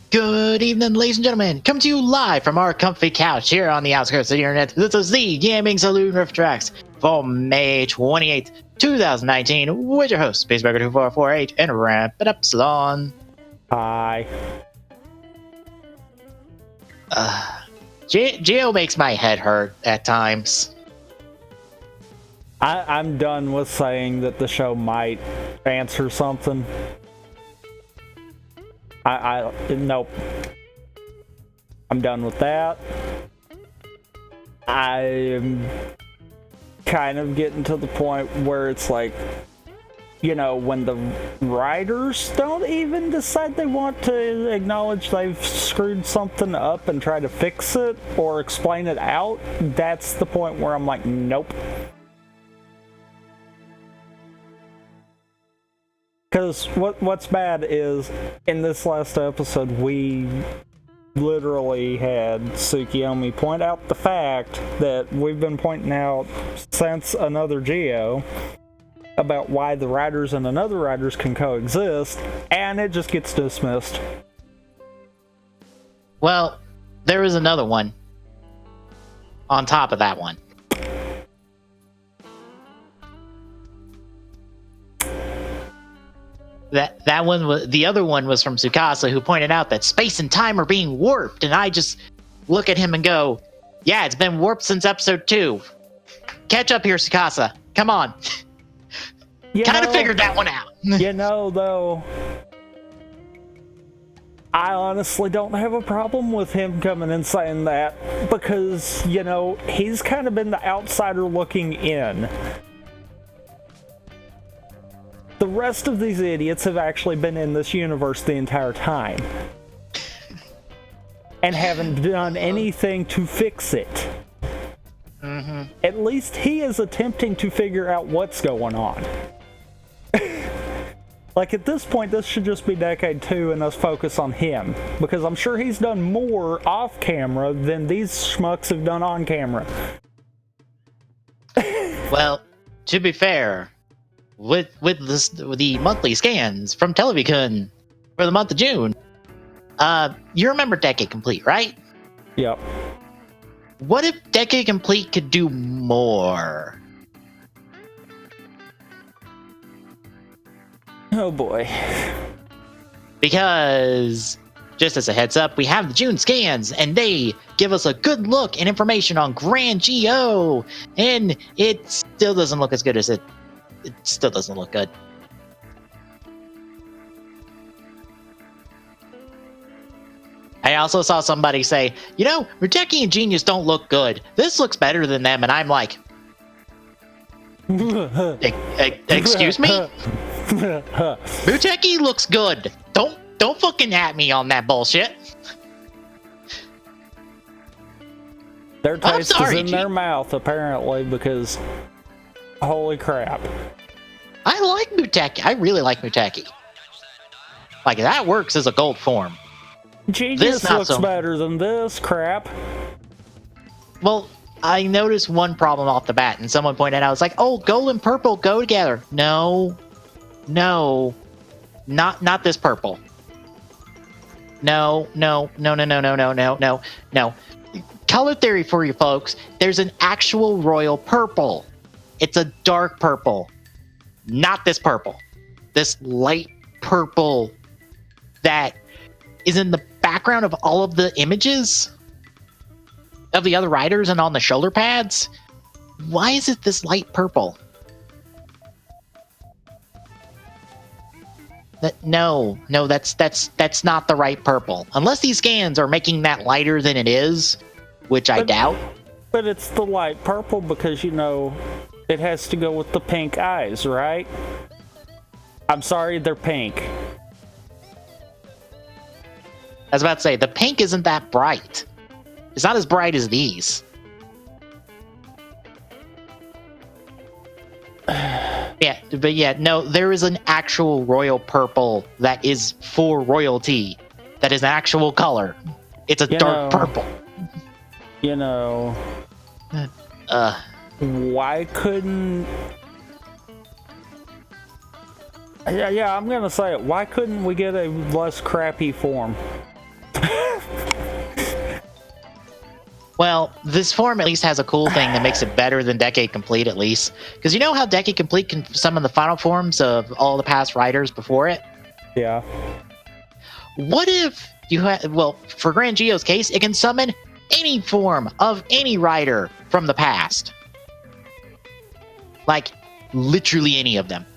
Good evening, ladies and gentlemen. Coming to you live from our comfy couch here on the outskirts of the internet. This is the Gaming Saloon Rift Tracks for May 28th, 2019. With your host, Spaceburger2448, and Ramp It Up Salon. Hi. Geo makes my head hurt at times. I'm done with saying that the show might answer something. Nope. I'm done with that. I'm kind of getting to the point where it's like, you know, when the writers don't even decide they want to acknowledge they've screwed something up and try to fix it or explain it out, that's the point where I'm like, nope. Because what's bad is, in this last episode, we literally had Tsukiyomi point out the fact that we've been pointing out since Another Geo about why the writers and Another writers can coexist, and it just gets dismissed. Well, there is another one on top of that one. That one was, the other one was from Tsukasa, who pointed out that space and time are being warped, and I just look at him and go, yeah, it's been warped since episode 2. Catch up here, Tsukasa. Come on. Kind of figured that one out. You know, though, I honestly don't have a problem with him coming and saying that, because, you know, he's kind of been the outsider looking in. The rest of these idiots have actually been in this universe the entire time. And haven't done anything to fix it. Mm-hmm. At least he is attempting to figure out what's going on. Like, at this point, this should just be Decade 2 and us focus on him. Because I'm sure he's done more off camera than these schmucks have done on camera. Well, to be fair, with the monthly scans from Televicon for the month of June, you remember Decade Complete, right? Yep. What if Decade Complete could do more? Oh boy. Because, just as a heads up, we have the June scans, and they give us a good look and information on Grand Geo, and it still doesn't look as good as it still doesn't look good. I also saw somebody say, you know, Muteki and Genius don't look good. This looks better than them, and I'm like, excuse me? Muteki looks good. Don't fucking at me on that bullshit. Their taste is in their mouth, apparently, because holy crap. I like Muteki. I really like Muteki. Like, that works as a gold form. Genius looks better than this crap. Well, I noticed one problem off the bat, and someone pointed out, it's like, oh, gold and purple go together. No, not this purple. No. Color theory for you folks. There's an actual royal purple. It's a dark purple, not this purple. This light purple that is in the background of all of the images of the other riders and on the shoulder pads. Why is it this light purple? No, that's not the right purple. Unless these scans are making that lighter than it is, which I doubt. But it's the light purple because, you know, it has to go with the pink eyes, right? I'm sorry, they're pink. I was about to say, the pink isn't that bright. It's not as bright as these. Yeah, but yeah, no, there is an actual royal purple that is for royalty. That is an actual color. It's a dark purple. You know, why couldn't... Yeah, I'm gonna say it. Why couldn't we get a less crappy form? Well, this form at least has a cool thing that makes it better than Decade Complete, at least. Because you know how Decade Complete can summon the final forms of all the past riders before it? Yeah. What if you had, well, for Grand Geo's case, it can summon any form of any rider from the past. Like, literally any of them.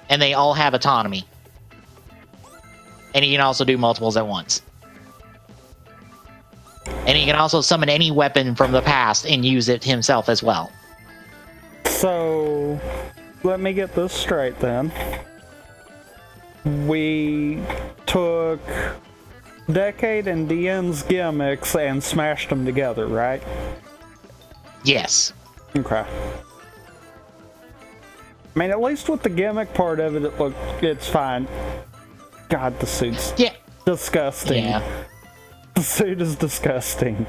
And they all have autonomy. And he can also do multiples at once. And he can also summon any weapon from the past and use it himself as well. So, let me get this straight then. We took Decade and DN's gimmicks and smashed them together, right? Yes. Okay. I mean, at least with the gimmick part of it, it's fine. God, the suit's disgusting. Yeah. The suit is disgusting.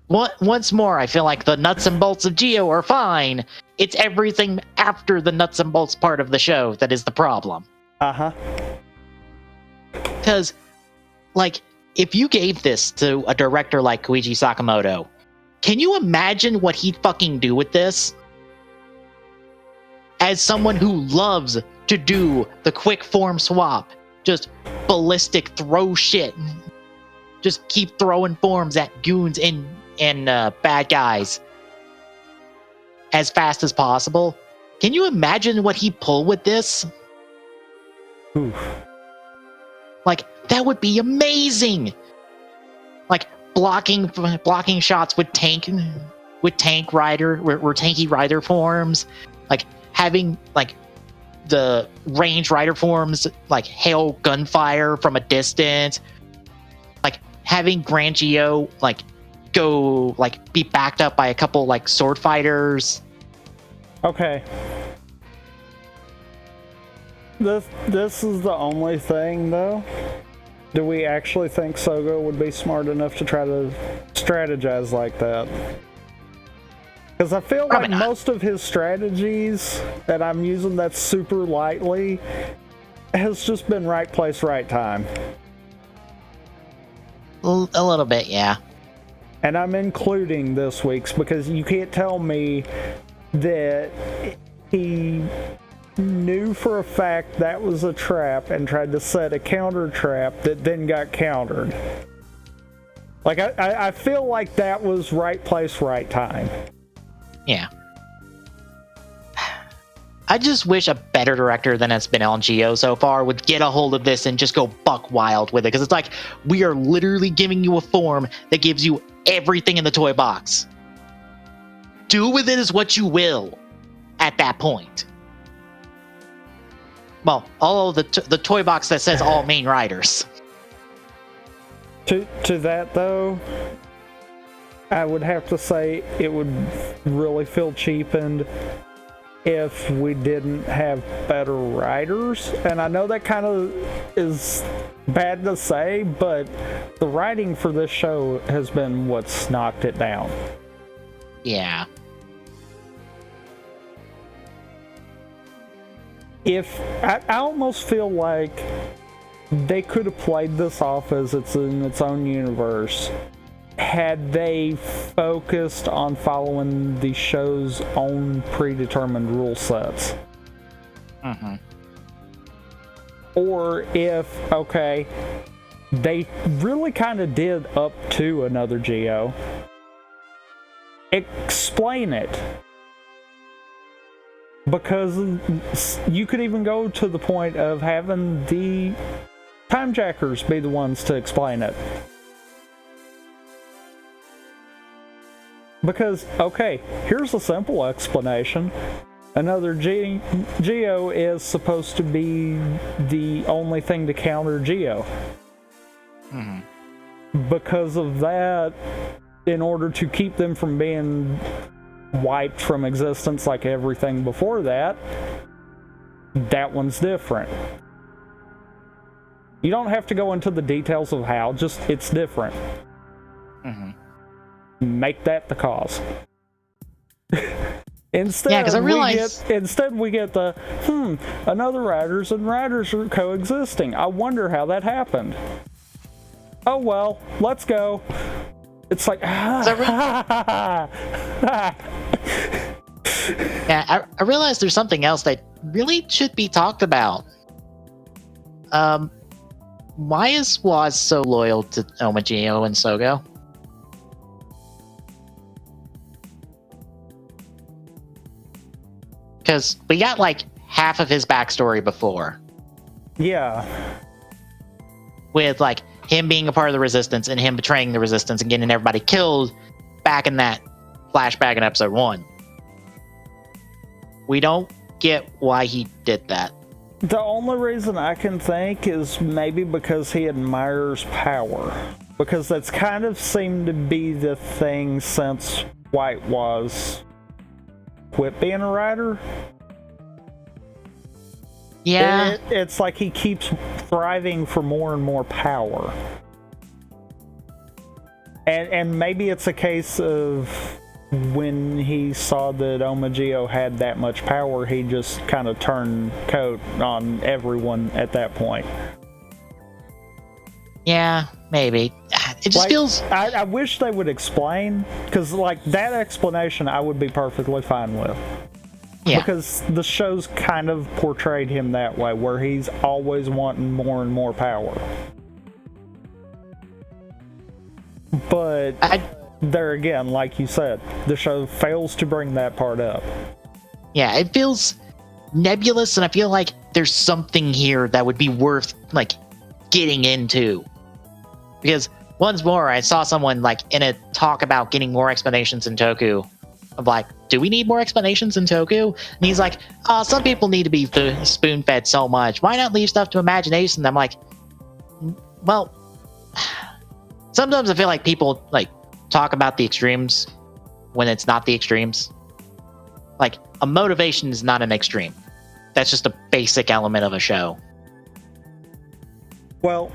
Once more, I feel like the nuts and bolts of Geo are fine. It's everything after the nuts and bolts part of the show that is the problem. Uh-huh. Because, like, if you gave this to a director like Koichi Sakamoto, can you imagine what he'd fucking do with this? As someone who loves to do the quick form swap, just ballistic throw shit, just keep throwing forms at goons and bad guys as fast as possible. Can you imagine what he'd pull with this? Oof. Like, that would be amazing. Like blocking shots with tanky rider forms, like having like the range rider forms like hail gunfire from a distance, like having Grand Geo like go like be backed up by a couple like sword fighters. Okay. This is the only thing though. Do we actually think Sogo would be smart enough to try to strategize like that? Because I feel like most of his strategies that I'm using that super lightly has just been right place, right time. A little bit, yeah. And I'm including this week's because you can't tell me that he knew for a fact that was a trap and tried to set a counter trap that then got countered. Like, I feel like that was right place, right time. Yeah. I just wish a better director than has been on Geo so far would get a hold of this and just go buck wild with it. Because it's like, we are literally giving you a form that gives you everything in the toy box. Do with it as what you will at that point. Well, all of the toy box that says all main riders. To that though, I would have to say it would really feel cheapened if we didn't have better riders. And I know that kind of is bad to say, but the writing for this show has been what's knocked it down. Yeah. I almost feel like they could have played this off as it's in its own universe had they focused on following the show's own predetermined rule sets. Mm-hmm. Or if, okay, they really kind of did up to another Geo. Explain it. Because you could even go to the point of having the timejackers be the ones to explain it. Because, okay, here's a simple explanation. Another Geo is supposed to be the only thing to counter Geo. Mm-hmm. because of that, in order to keep them from being wiped from existence like everything before that, that one's different. You don't have to go into the details of how, just it's different. Make that the cause. Instead, we get the another writers and writers are coexisting. I wonder how that happened. Oh well, let's go. It's like Yeah, I realize there's something else that really should be talked about. Why is Waz so loyal to Omagio and Sogo? Because we got like half of his backstory before. Yeah. With like him being a part of the Resistance and him betraying the Resistance and getting everybody killed back in that flashback in episode 1. We don't get why he did that. The only reason I can think is maybe because he admires power. Because that's kind of seemed to be the thing since White was quit being a writer. Yeah. It's like he keeps thriving for more and more power. And maybe it's a case of when he saw that Omagio had that much power, he just kind of turned coat on everyone at that point. Yeah, maybe. It just feels... I wish they would explain, because like that explanation I would be perfectly fine with. Yeah. Because the show's kind of portrayed him that way, where he's always wanting more and more power. But there again, like you said, the show fails to bring that part up. Yeah, it feels nebulous, and I feel like there's something here that would be worth like getting into. Because once more, I saw someone like in a talk about getting more explanations in Toku. Of like, do we need more explanations in Toku? And he's like, some people need to be spoon-fed so much. Why not leave stuff to imagination? And I'm like, well, sometimes I feel like people like talk about the extremes when it's not the extremes. Like, a motivation is not an extreme. That's just a basic element of a show. Well,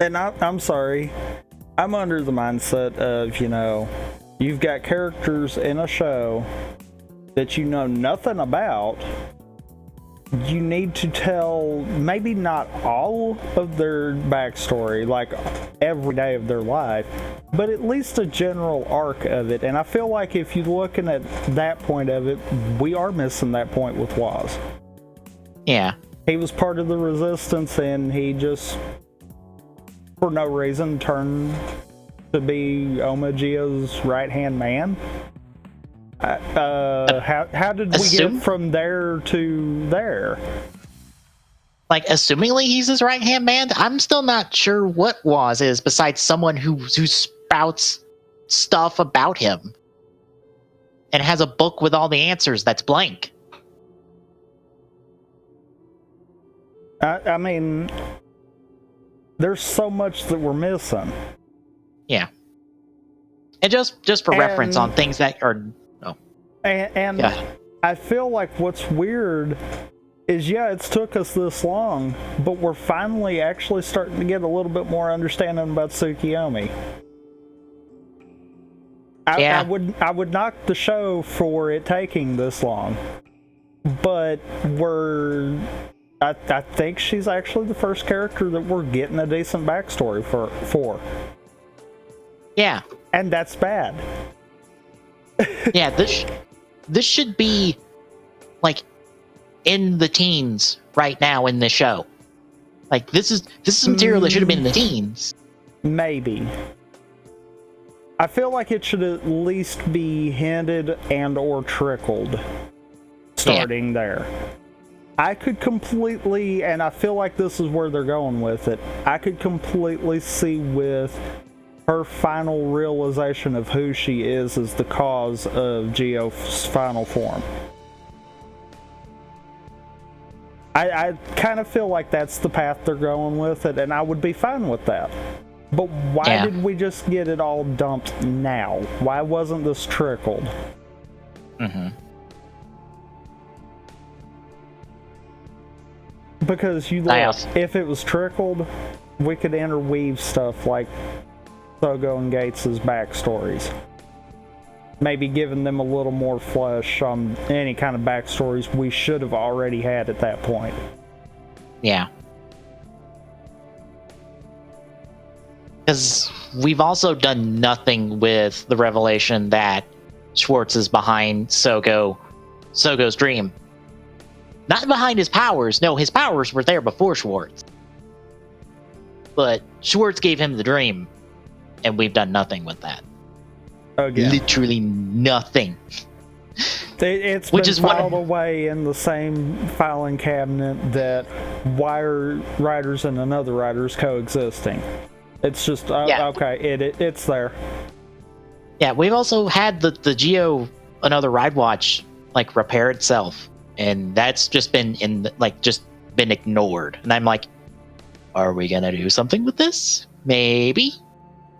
and I'm sorry, I'm under the mindset of, you've got characters in a show that you know nothing about. You need to tell maybe not all of their backstory, like every day of their life, but at least a general arc of it. And I feel like if you're looking at that point of it, we are missing that point with Waz. Yeah. He was part of the Resistance and he just, for no reason, turned to be Omagio's right-hand man. How did we get from there to there? Like, assumingly he's his right-hand man, I'm still not sure what Waz is besides someone who spouts stuff about him and has a book with all the answers that's blank. I mean, there's so much that we're missing. Yeah. And just for reference on things that are... And yeah. I feel like what's weird is, it's took us this long, but we're finally actually starting to get a little bit more understanding about Tsukiyomi. I would knock the show for it taking this long, but I think she's actually the first character that we're getting a decent backstory for. Yeah. And that's bad. Yeah, this should be like in the teens right now in the show. Like this is material that should have been in the teens. Maybe. I feel like it should at least be hinted and or trickled starting there. I could completely, and I feel like this is where they're going with it, I could completely see with her final realization of who she is the cause of Geo's final form. I kind of feel like that's the path they're going with it, and I would be fine with that. But why did we just get it all dumped now? Why wasn't this trickled? Because you look, if it was trickled, we could interweave stuff like Sogo and Gates' backstories. Maybe giving them a little more flesh on any kind of backstories we should have already had at that point. Yeah. Because we've also done nothing with the revelation that Schwartz is behind Sogo's dream. Not behind his powers. No, his powers were there before Schwartz. But Schwartz gave him the dream, and we've done nothing with that. Again. Literally nothing. It's been filed away in the same filing cabinet that Wire Riders and Another Riders coexisting. It's just, okay, it's there. Yeah, we've also had the Geo Another Ride Watch, like, repair itself. And that's just been been ignored. And I'm like, are we gonna do something with this? Maybe.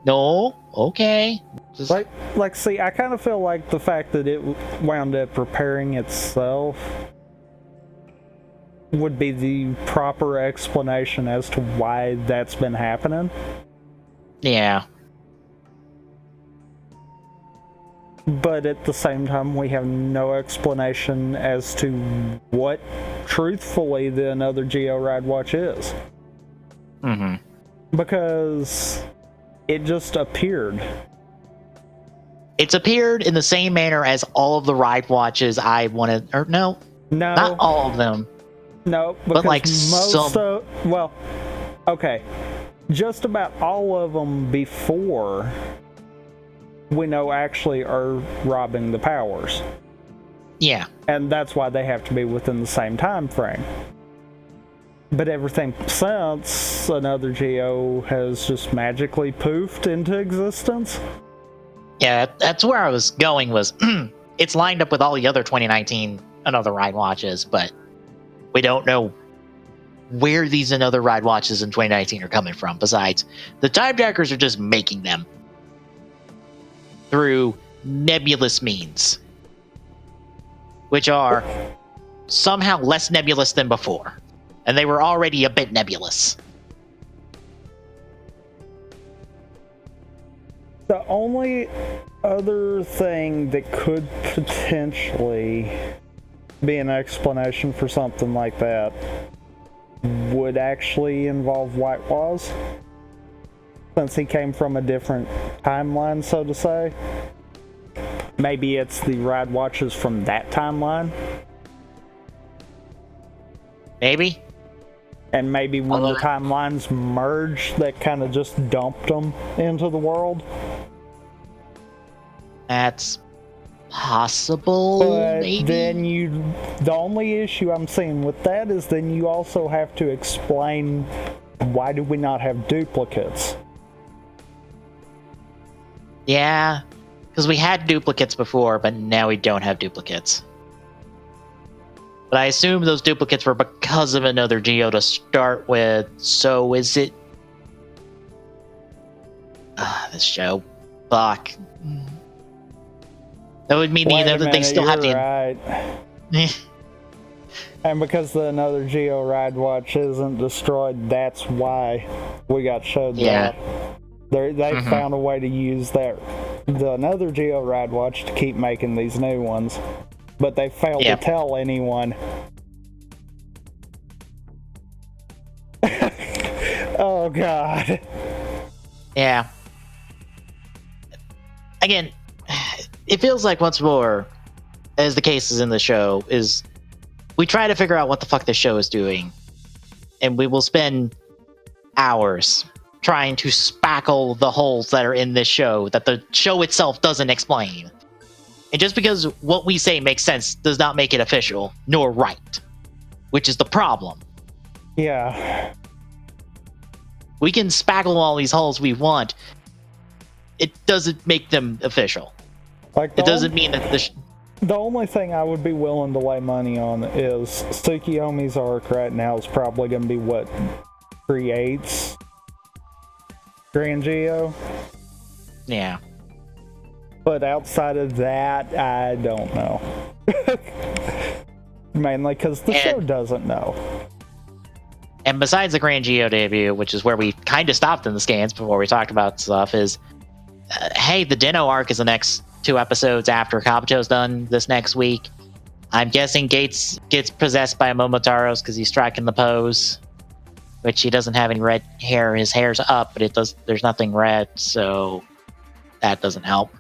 No. Okay. See, I kind of feel like the fact that it wound up repairing itself would be the proper explanation as to why that's been happening. Yeah. But at the same time, we have no explanation as to what, truthfully, the Another Geo Ride Watch is. Because it just appeared. It's appeared in the same manner as all of the ride watches I wanted. Or no, not all of them. No, because but like okay, just about all of them before we know actually are robbing the powers. Yeah. And that's why they have to be within the same time frame. But everything since Another Geo has just magically poofed into existence. Yeah, that's where I was going was it's lined up with all the other 2019 Another Ride Watches, but we don't know where these Another Ride Watches in 2019 are coming from. Besides, the Time Jackers are just making them through nebulous means, which are somehow less nebulous than before. And they were already a bit nebulous. The only other thing that could potentially be an explanation for something like that would actually involve White Waz, since he came from a different timeline, so to say. Maybe it's the ride watches from that timeline. Maybe. And maybe when the timelines merged, that kind of just dumped them into the world. That's possible. But maybe. Then the only issue I'm seeing with that is then you also have to explain why do we not have duplicates. Yeah, because we had duplicates before, but now we don't have duplicates. But I assume those duplicates were because of Another Geo to start with, so is it... this show. Fuck. That would mean that they still have to... Right. And because the Another Geo Ride Watch isn't destroyed, that's why we got showed that. They found a way to use the Another Geo Ride Watch to keep making these new ones. But they failed to tell anyone. Oh, God. Yeah. Again, it feels like once more, as the case is in the show, is we try to figure out what the fuck this show is doing. And we will spend hours trying to spackle the holes that are in this show that the show itself doesn't explain. And just because what we say makes sense does not make it official, nor right. Which is the problem. Yeah. We can spackle all these holes we want. It doesn't make them official. It doesn't mean that the only thing I would be willing to lay money on is Tsukiyomi's arc right now is probably going to be what creates Grand Geo. Yeah. But outside of that, I don't know. Mainly because the show doesn't know. And besides the Grand Geo debut, which is where we kind of stopped in the scans before we talked about stuff, is hey, the Dino arc is the next 2 episodes after Kabuto's done this next week. I'm guessing Gates gets possessed by Momotaro's because he's striking the pose, which he doesn't have any red hair. His hair's up, but there's nothing red, so that doesn't help.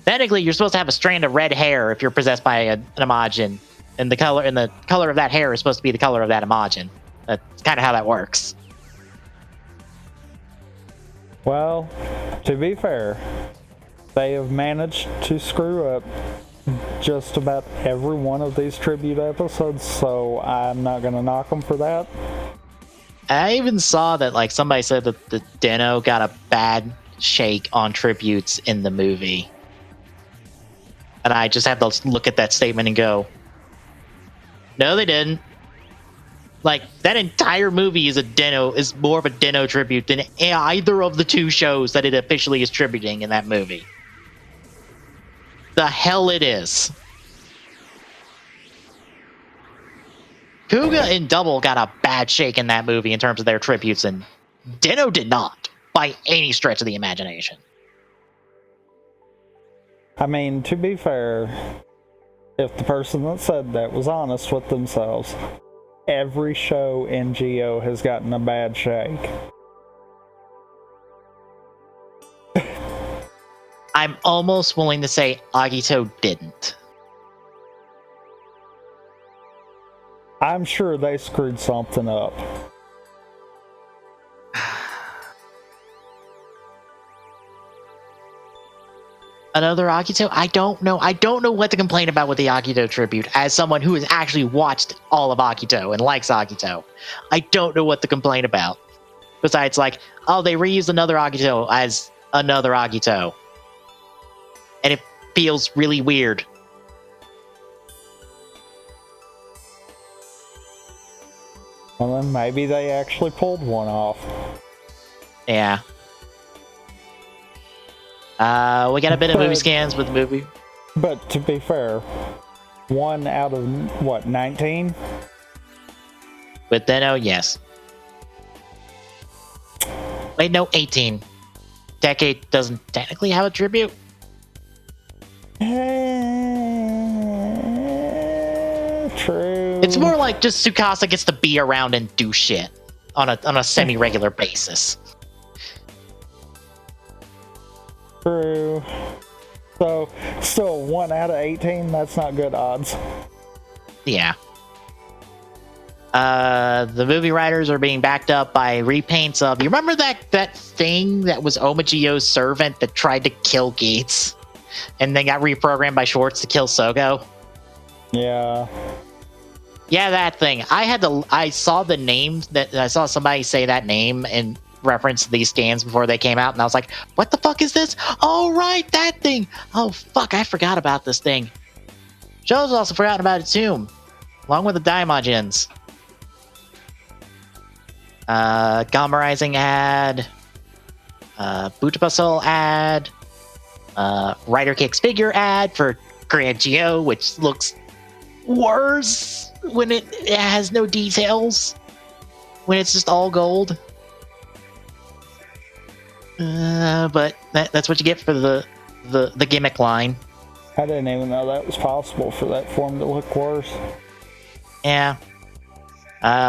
Technically, you're supposed to have a strand of red hair if you're possessed by an Imagin, and the color of that hair is supposed to be the color of that Imagin. That's kind of how that works. Well, to be fair, they have managed to screw up just about every one of these tribute episodes, so I'm not going to knock them for that. I even saw that like somebody said that the Dino got a bad shake on tributes in the movie. And I just have to look at that statement and go, no, they didn't. Like, that entire movie is more of a Dino tribute than either of the 2 shows that it officially is tributing in that movie. The hell it is. Kuga and Double got a bad shake in that movie in terms of their tributes, and Dino did not, by any stretch of the imagination. I mean, to be fair, if the person that said that was honest with themselves, every show in Geo has gotten a bad shake. I'm almost willing to say Agito didn't. I'm sure they screwed something up. Another Agito? I don't know. I don't know what to complain about with the Agito tribute as someone who has actually watched all of Agito and likes Agito. I don't know what to complain about. Besides, like, oh, they reused another Agito as another Agito. And it feels really weird. Well, then maybe they actually pulled one off. Yeah. We got a bit of movie scans with the movie. But to be fair, 1 out of, what, 19? With Dino, yes. Wait, no, 18. Decade doesn't technically have a tribute. True. It's more like just Tsukasa gets to be around and do shit on a semi-regular basis. True. So, still 1 out of 18, that's not good odds. Yeah. The movie writers are being backed up by repaints of... You remember that thing that was Omagio's servant that tried to kill Gates? And then got reprogrammed by Schwartz to kill Sogo? Yeah. Yeah, that thing. I saw the name, I saw somebody say that name and reference these scans before they came out, and I was like, what the fuck is this? Oh, right, that thing. Oh, fuck, I forgot about this thing. Show's also forgotten about it too, along with the Daimajins. Gamma Rising ad, Butapasol ad, Rider Kicks figure ad for Grand Geo, which looks worse when it has no details, when it's just all gold. But that's what you get for the gimmick line. I didn't even know that was possible for that form to look worse. Yeah.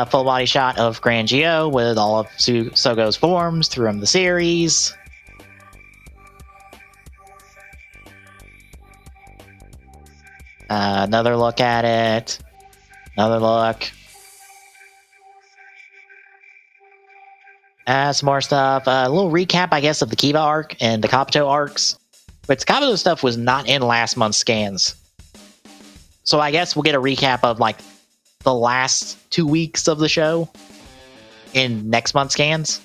Full body shot of Grand Geo with all of Sogo's forms through the series. Another look at it. Another look. Some more stuff. A little recap, I guess, of the Kiba arc and the Kabuto arcs. But the Kabuto stuff was not in last month's scans. So I guess we'll get a recap of, like, the last 2 weeks of the show in next month's scans.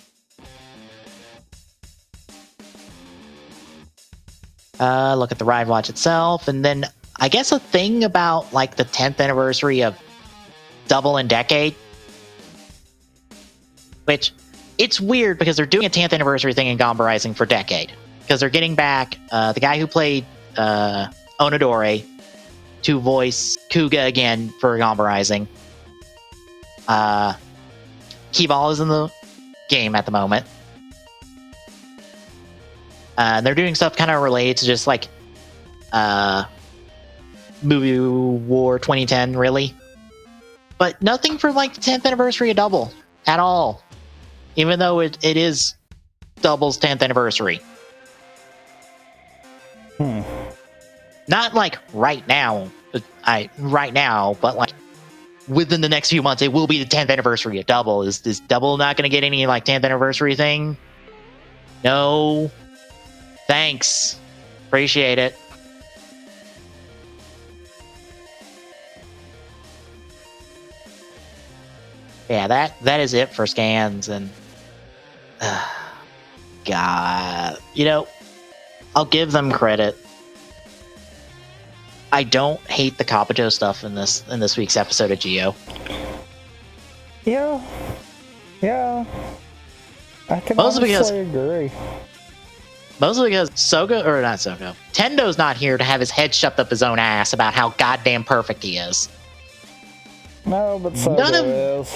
Look at the Ride Watch itself. And then I guess a thing about, like, the 10th anniversary of Double and Decade. Which... it's weird because they're doing a 10th anniversary thing in Gamba Rising for Decade. Because they're getting back the guy who played Onodore to voice Kuga again for Gamba Rising. Keyball is in the game at the moment. And they're doing stuff kind of related to just like Movie War 2010, really. But nothing for like the 10th anniversary of Double at all. Even though it is Double's 10th anniversary. Not like right now, but like within the next few months, it will be the 10th anniversary of Double. Is Double not going to get any like 10th anniversary thing? No. Thanks. Appreciate it. Yeah, that is it for scans, and God, you know, I'll give them credit. I don't hate the Kabuto stuff in this week's episode of Geo. Yeah, I can honestly agree. Mostly because Tendo's not here to have his head shoved up his own ass about how goddamn perfect he is. No, but Sogo is.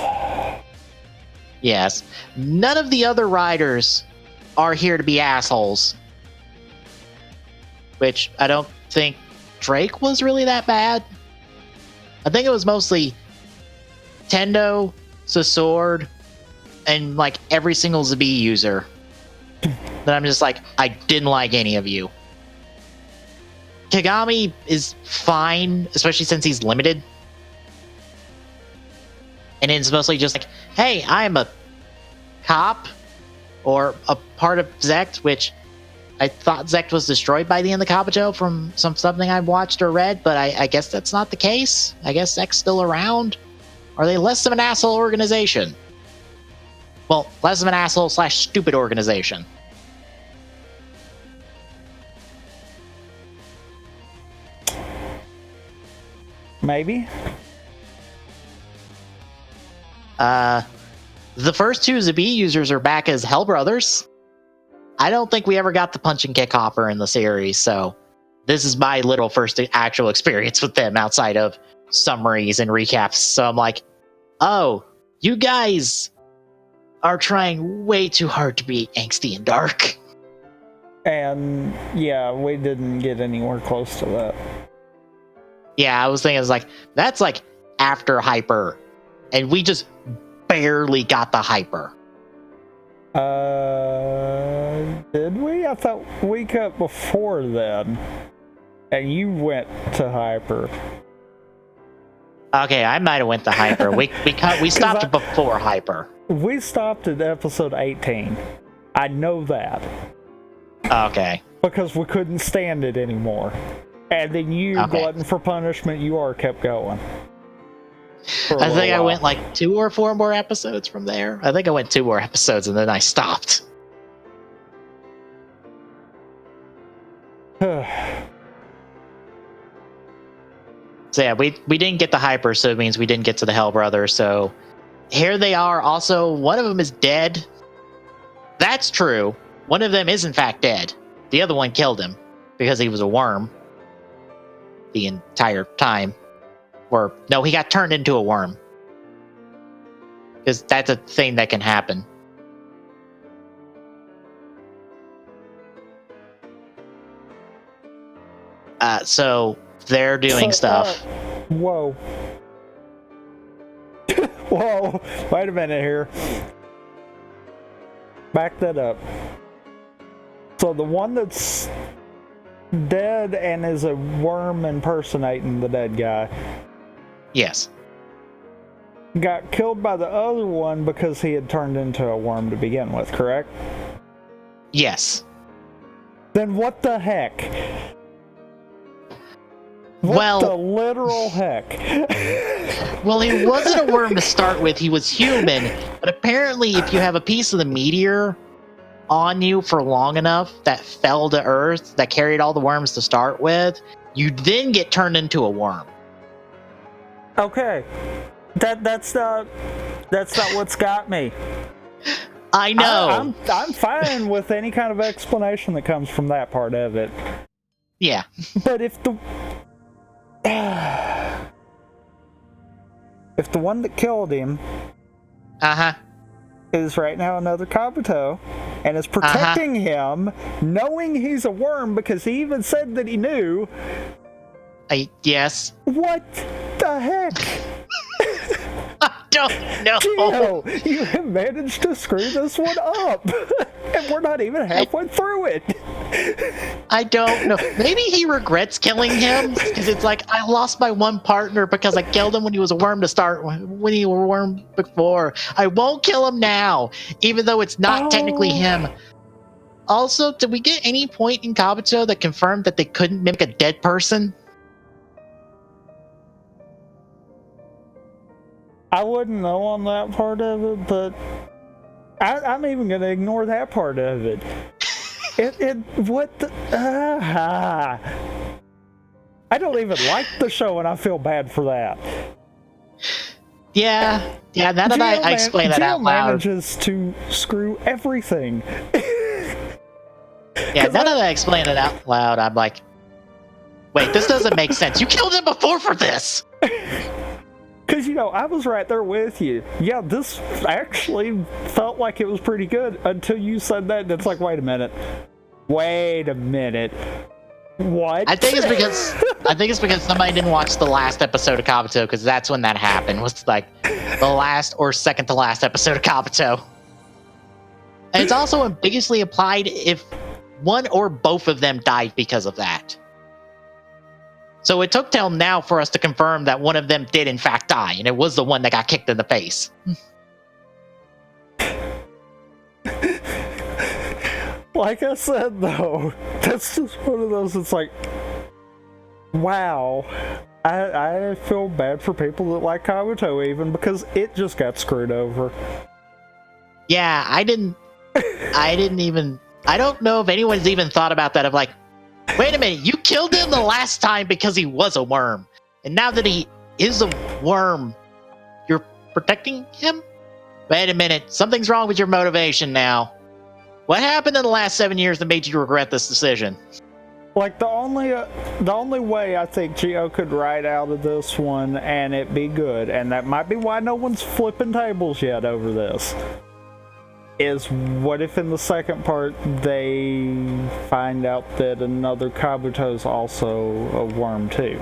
Yes. None of the other riders are here to be assholes. Which I don't think Drake was really that bad. I think it was mostly Tendo, Sword, and like every single Zabi user. That I'm just like, I didn't like any of you. Kagami is fine, especially since he's limited. And it's mostly just like, hey, I'm a cop or a part of Zect, which I thought Zect was destroyed by the end of Kabuto from something I watched or read, but I guess that's not the case. I guess Zect's still around. Are they less of an asshole organization? Well, less of an asshole / stupid organization. Maybe. The first two Zabi users are back as Hell Brothers. I don't think we ever got the punch and kick hopper in the series, so this is my little first actual experience with them outside of summaries and recaps. So I'm like, oh, you guys are trying way too hard to be angsty and dark. And yeah, we didn't get anywhere close to that. Yeah, I was thinking, that's like after Hyper, and we just barely got the Hyper. Did we? I thought we cut before then, and you went to Hyper. Okay, I might have went to Hyper. We stopped before Hyper. We stopped at episode 18. I know that. Okay. Because we couldn't stand it anymore. And then you, glutton for punishment, you kept going. I think I went like 2 or 4 more episodes from there. I think I went 2 more episodes and then I stopped. So yeah, we didn't get the Hyper, so it means we didn't get to the Hell Brothers. So here they are. Also, one of them is dead. That's true. One of them is in fact dead. The other one killed him because he was a worm the entire time. Or, no, he got turned into a worm. Because that's a thing that can happen. So, they're doing stuff. Whoa. Whoa. Wait a minute here. Back that up. So, the one that's dead and is a worm impersonating the dead guy. Yes. Got killed by the other one because he had turned into a worm to begin with, correct? Yes. Then what the heck? What the literal heck? Well, he wasn't a worm to start with, he was human, but apparently if you have a piece of the meteor on you for long enough that fell to Earth, that carried all the worms to start with, you then get turned into a worm. Okay. That's not what's got me. I know. I'm fine with any kind of explanation that comes from that part of it. Yeah. But if the one that killed him is right now another Kabuto and is protecting him, knowing he's a worm because he even said that he knew. Yes. What the heck? I don't know. Gio, you have managed to screw this one up. And we're not even halfway through it. I don't know. Maybe he regrets killing him because it's like, I lost my one partner because I killed him when he was a worm to start, when he was a worm before. I won't kill him now, even though it's not technically him. Also, did we get any point in Kabuto that confirmed that they couldn't mimic a dead person? I wouldn't know on that part of it, but I'm even going to ignore that part of it. What the... I don't even like the show, and I feel bad for that. Yeah, now that I explain that out loud. Manages to screw everything. Yeah, now that I explain it out loud, I'm like, wait, this doesn't make sense. You killed him before for this! Because, I was right there with you. Yeah, this actually felt like it was pretty good until you said that. And it's like, wait a minute. What? I think it's because somebody didn't watch the last episode of Kabuto, because that's when that happened. Was like the last or second to last episode of Kabuto. And it's also ambiguously applied if one or both of them died because of that. So it took till now for us to confirm that one of them did in fact die, and it was the one that got kicked in the face. Like I said, though, that's just one of those, it's like, wow. I feel bad for people that like Kabuto even, because it just got screwed over. Yeah, I don't know if anyone's even thought about that, of like, wait a minute, you killed him the last time because he was a worm. And now that he is a worm, you're protecting him? Wait a minute, something's wrong with your motivation now. What happened in the last 7 years that made you regret this decision? Like, the only way I think Gio could write out of this one and it be good, and that might be why no one's flipping tables yet over this, is what if in the second part they find out that another Kabuto's also a worm too?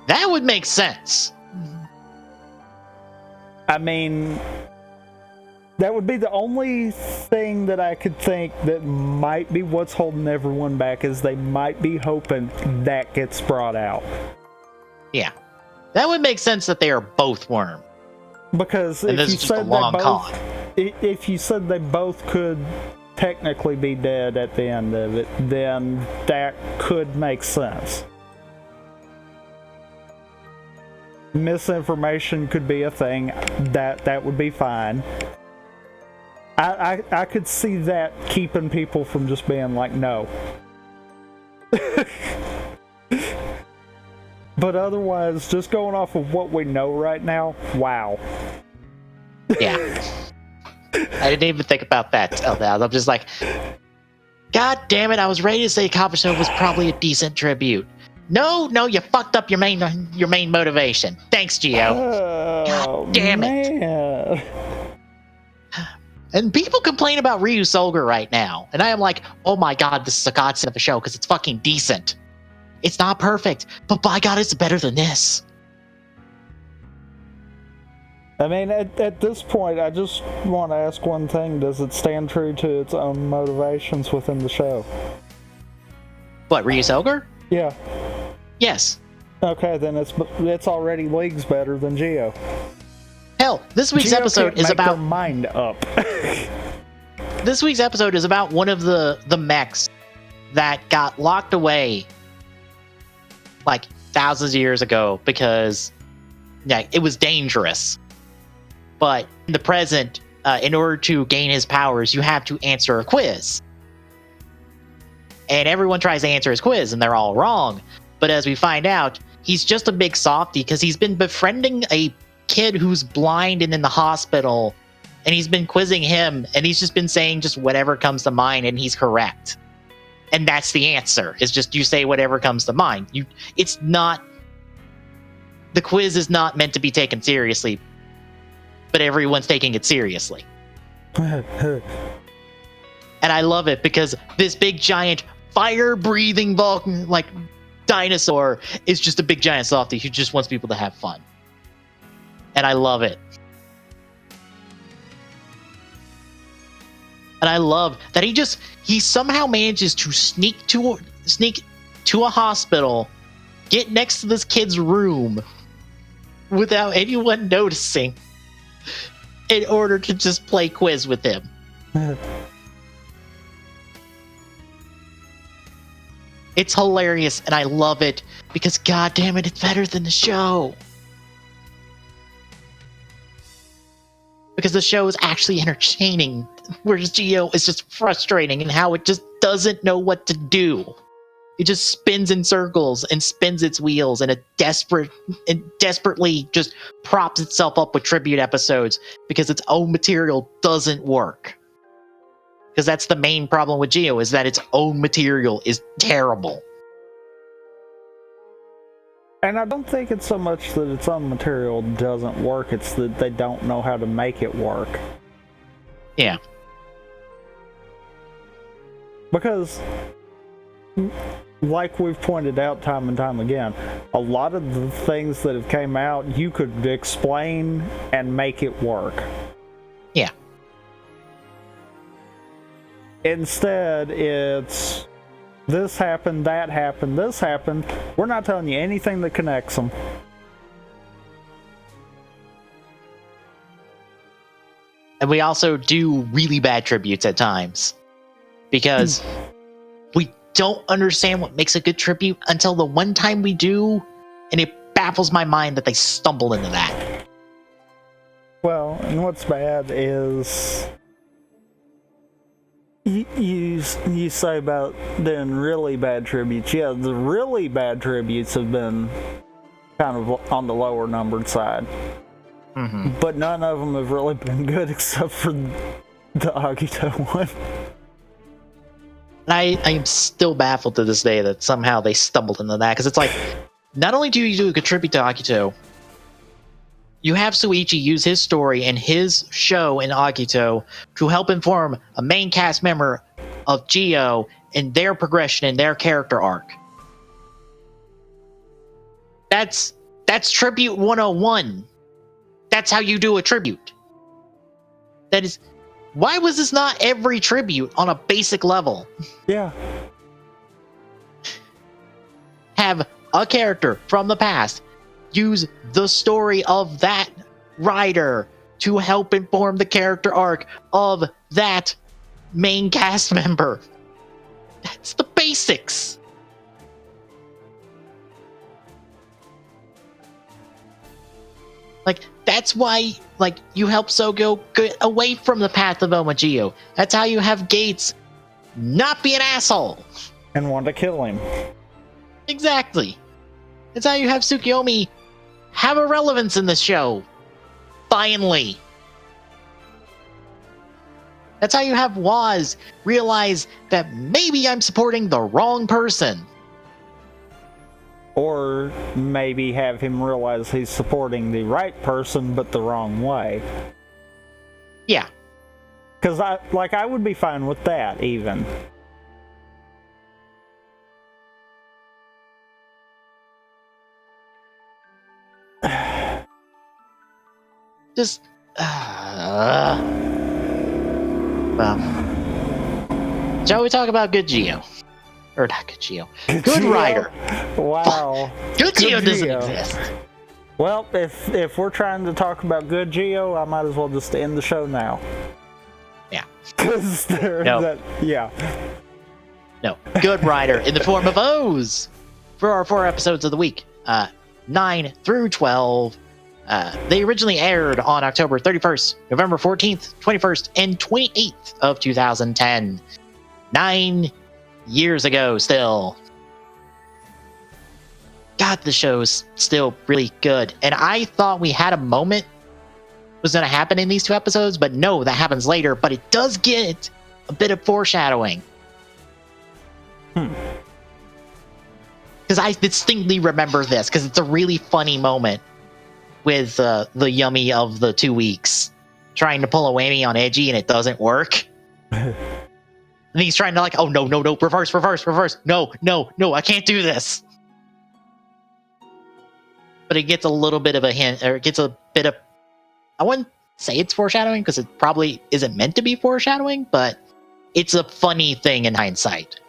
That would make sense. I mean, that would be the only thing that I could think that might be what's holding everyone back, is they might be hoping that gets brought out. Yeah. That would make sense that they are both worm. Because if you said they both could technically be dead at the end of it, then that could make sense. Misinformation could be a thing. That would be fine. I could see that keeping people from just being like, no. But otherwise, just going off of what we know right now, wow. Yeah. I didn't even think about that till now. I'm just like, God damn it, I was ready to say Kabuto was probably a decent tribute. No, you fucked up your main motivation. Thanks, Gio. God damn it. Man. And people complain about Ryu Solgar right now. And I am like, oh my god, this is a godsend of a show because it's fucking decent. It's not perfect, but by god, it's better than this. I mean, at this point, I just want to ask one thing. Does it stand true to its own motivations within the show? What, Ryu Solgar? Yeah. Yes. Okay, then it's already leagues better than Gio. Hell, this week's episode is about... their mind up. This week's episode is about one of the mechs that got locked away like thousands of years ago because it was dangerous. But in the present, in order to gain his powers, you have to answer a quiz. And everyone tries to answer his quiz, and they're all wrong. But as we find out, he's just a big softie because he's been befriending a kid who's blind and in the hospital and he's been quizzing him, and he's just been saying just whatever comes to mind, and he's correct. And that's the answer. It's just you say whatever comes to mind. It's not, the quiz is not meant to be taken seriously, but everyone's taking it seriously. And I love it because this big giant fire-breathing Vulcan, like dinosaur, is just a big giant softie who just wants people to have fun. And I love it. And I love that he somehow manages to sneak to a hospital, get next to this kid's room without anyone noticing, in order to just play quiz with him. It's hilarious, and I love it because, god damn it, it's better than the show. Because the show is actually entertaining, whereas Geo is just frustrating in how it just doesn't know what to do. It just spins in circles and spins its wheels, and desperately just props itself up with tribute episodes because its own material doesn't work. Because that's the main problem with Geo, is that its own material is terrible. And I don't think it's so much that its own material doesn't work, it's that they don't know how to make it work. Yeah. Because, like we've pointed out time and time again, a lot of the things that have came out, you could explain and make it work. Yeah. Instead, it's this happened, that happened, this happened. We're not telling you anything that connects them. And we also do really bad tributes at times. Because we don't understand what makes a good tribute until the one time we do, and it baffles my mind that they stumble into that. Well, and what's bad is you say about doing really bad tributes. Yeah, the really bad tributes have been kind of on the lower numbered side. Mm-hmm. But none of them have really been good except for the Agito one. I am still baffled to this day that somehow they stumbled into that, because it's like, not only do you do a good tribute to Agito, you have Shuichi use his story and his show in Agito to help inform a main cast member of Geo in their progression in their character arc. That's tribute 101. That's how you do a tribute. That is, why was this not every tribute on a basic level? Yeah. Have a character from the past use the story of that writer to help inform the character arc of that main cast member. That's the basics. Like, that's why, like, you help Sogo get away from the path of Omageo. That's how you have Gates not be an asshole. And want to kill him. Exactly. That's how you have Tsukiyomi have a relevance in the show. Finally. That's how you have Waz realize that maybe I'm supporting the wrong person. Or maybe have him realize he's supporting the right person, but the wrong way. Yeah. Because I would be fine with that, even. Just, well, shall we talk about good Geo? Or not good Geo. Good Rider. Wow. Good Geo doesn't exist. Well, if we're trying to talk about good Geo, I might as well just end the show now. Yeah. Because yeah. No. Good Rider in the form of O's for our 4 episodes of the week. 9 through 12. They originally aired on October 31st, November 14th, 21st, and 28th of 2010. 9 years ago still. God, the show's still really good. And I thought we had a moment was going to happen in these 2 episodes, but no, that happens later. But it does get a bit of foreshadowing. Because I distinctly remember this, because it's a really funny moment with the yummy of the 2 weeks trying to pull a whammy on Edgy, and it doesn't work. And he's trying to oh, no, reverse, no, I can't do this. But it gets a little bit of a hint, or it gets a bit of, I wouldn't say it's foreshadowing, because it probably isn't meant to be foreshadowing, but it's a funny thing in hindsight.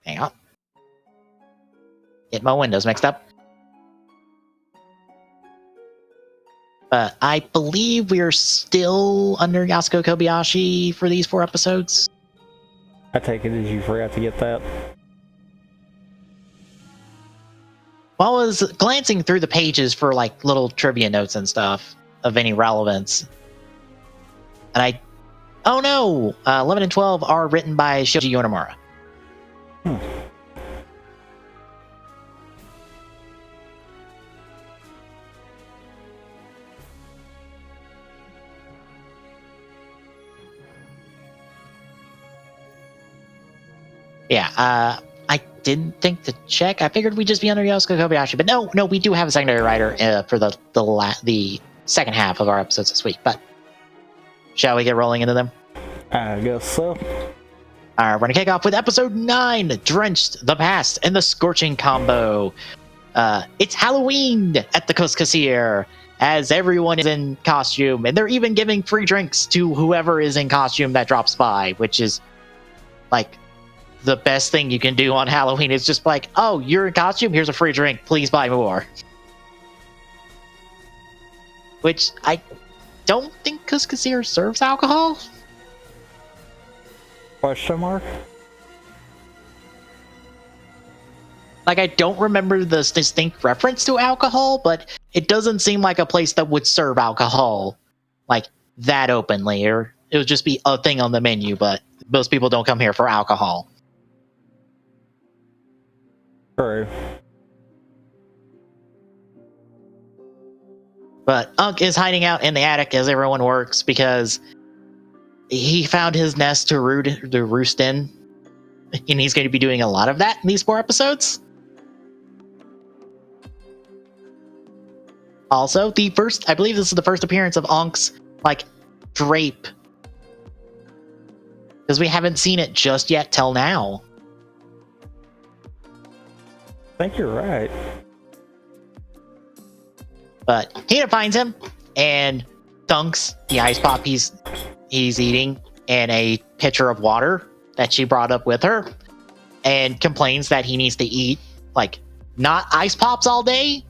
Hang on. Get my windows mixed up. I believe we are still under Yasuko Kobayashi for these 4 episodes. I take it as you forgot to get that. Well, I was glancing through the pages for little trivia notes and stuff of any relevance. And oh no! 11 and 12 are written by Shoji Yonemura. Yeah, I didn't think to check. I figured we'd just be under Yasuko Kobayashi, but no, we do have a secondary writer for the second half of our episodes this week. But shall we get rolling into them? I guess so. All right, we're gonna kick off with episode 9, Drenched, the Past, and the Scorching Combo. It's Halloween at the Cuscassier, as everyone is in costume, and they're even giving free drinks to whoever is in costume that drops by, which is the best thing you can do on Halloween. Is just oh, you're in costume, here's a free drink, please buy more. Which I don't think Cuscassier serves alcohol. Question mark? I don't remember the distinct reference to alcohol, but it doesn't seem like a place that would serve alcohol that openly, or it would just be a thing on the menu, but most people don't come here for alcohol. True. But Unk is hiding out in the attic as everyone works, because he found his nest to roost in, and he's going to be doing a lot of that in these 4 episodes. Also, I believe this is the first appearance of Unk's drape, because we haven't seen it just yet till now. I think you're right. But Hina finds him and dunks the ice pop he's eating in a pitcher of water that she brought up with her, and complains that he needs to eat not ice pops all day,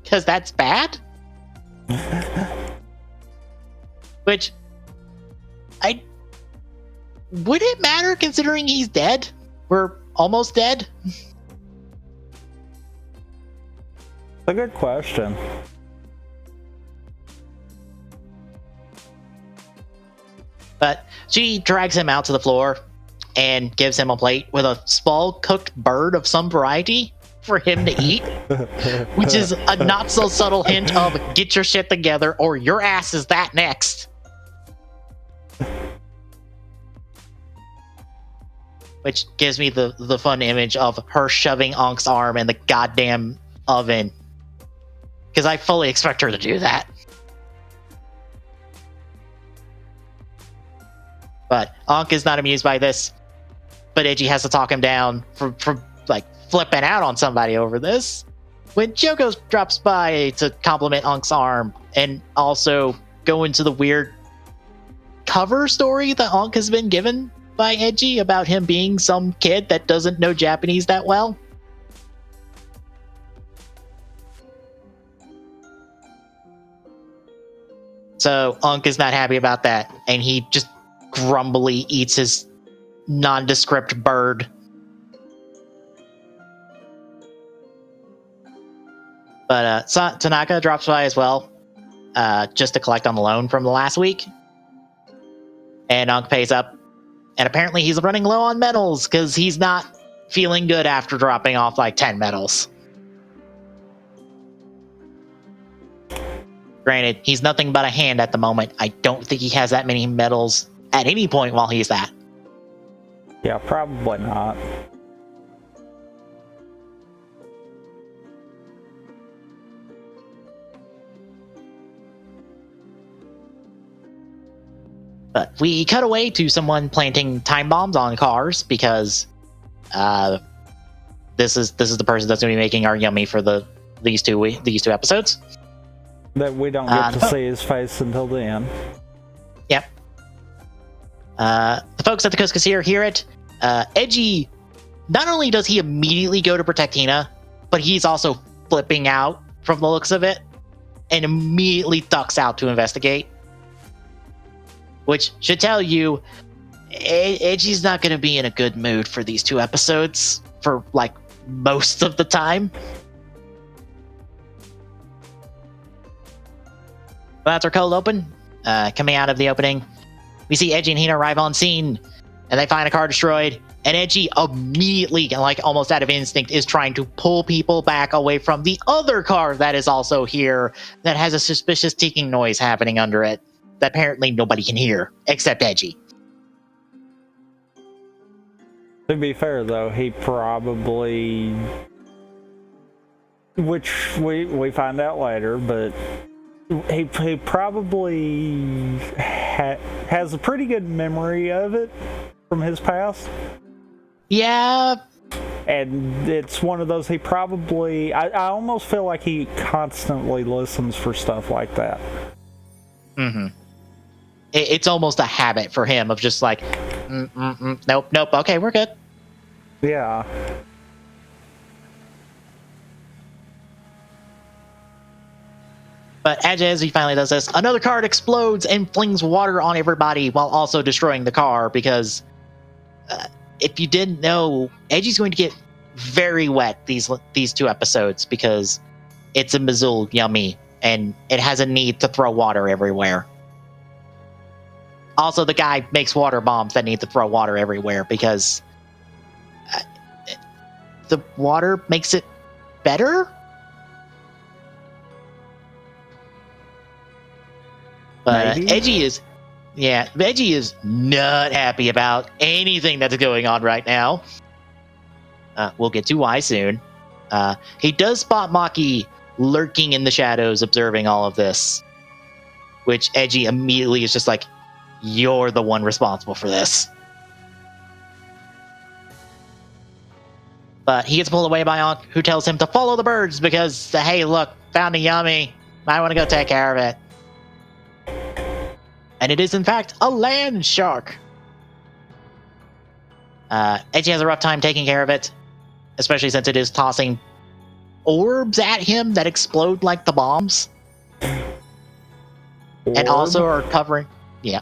because that's bad. Which would it matter, considering he's dead? We're almost dead. A good question. But she drags him out to the floor and gives him a plate with a small cooked bird of some variety for him to eat, which is a not so subtle hint of get your shit together or your ass is that next. Which gives me the fun image of her shoving Ank's arm in the goddamn oven, because I fully expect her to do that. But Ankh is not amused by this, but Eiji has to talk him down from flipping out on somebody over this. When Kyoko drops by to compliment Ankh's arm, and also go into the weird cover story that Ankh has been given by Eiji about him being some kid that doesn't know Japanese that well. So Ankh is not happy about that, and he just grumbly eats his nondescript bird. But Tanaka drops by as well, just to collect on the loan from the last week. And Ankh pays up And apparently he's running low on medals because he's not feeling good after dropping off like 10 medals. Granted, he's nothing but a hand at the moment. I don't think he has that many medals at any point while he's that. Yeah, probably not. But we cut away to someone planting time bombs on cars because this is the person that's going to be making our yummy for these two episodes. That we don't get to see his face until the end. Yep. The folks at the Couscous here hear it. Edgy, not only does he immediately go to protect Hina, but he's also flipping out from the looks of it and immediately ducks out to investigate. Which should tell you, Edgy's not going to be in a good mood for these 2 episodes for, like, most of the time. But that's our cold open. Coming out of the opening, we see Edgy and Hina arrive on scene, and they find a car destroyed, and Edgy immediately, like almost out of instinct, is trying to pull people back away from the other car that is also here that has a suspicious ticking noise happening under it that apparently nobody can hear except Edgy. To be fair, though, he probably, which we find out later, but he probably has a pretty good memory of it from his past. Yeah. And it's one of those, he probably, I almost feel like he constantly listens for stuff like that. Mm-hmm. It's almost a habit for him of just like, nope, okay, we're good. Yeah. But as he finally does this, another car explodes and flings water on everybody while also destroying the car because if you didn't know, Edgy's going to get very wet these 2 episodes because it's a Missoul Yummy and it has a need to throw water everywhere. Also, the guy makes water bombs that need to throw water everywhere because the water makes it better? But Edgy is not happy about anything that's going on right now. We'll get to why soon. He does spot Maki lurking in the shadows, observing all of this, which Edgy immediately is just like, you're the one responsible for this. But he gets pulled away by Ankh, who tells him to follow the birds because, hey, look, found a yummy. Might want to go take care of it. And it is, in fact, a land shark. Edgy has a rough time taking care of it, especially since it is tossing orbs at him that explode like the bombs. And also are covering... Yeah.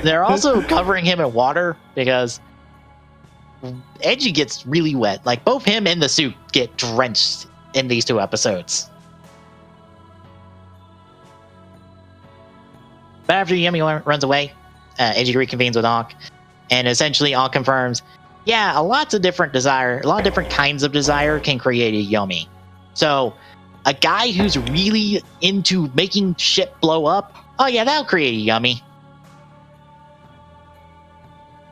They're also covering him in water because Edgy gets really wet. Like, both him and the suit get drenched in these 2 episodes. But after Yummy runs away, Edgy reconvenes with Ankh, and essentially Ankh confirms, yeah, a lot of different kinds of desire can create a Yummy. So, a guy who's really into making shit blow up, oh yeah, that'll create a Yummy.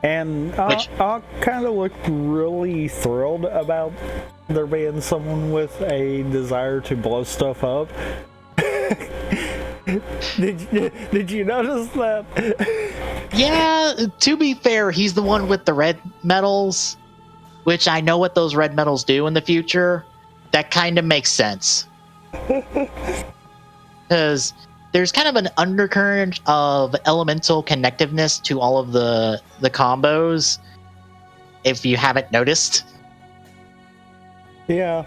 And I kind of looked really thrilled about there being someone with a desire to blow stuff up. Did you notice that? Yeah, to be fair, he's the one with the red medals, which I know what those red medals do in the future. That kind of makes sense. Because there's kind of an undercurrent of elemental connectiveness to all of the combos, if you haven't noticed. Yeah.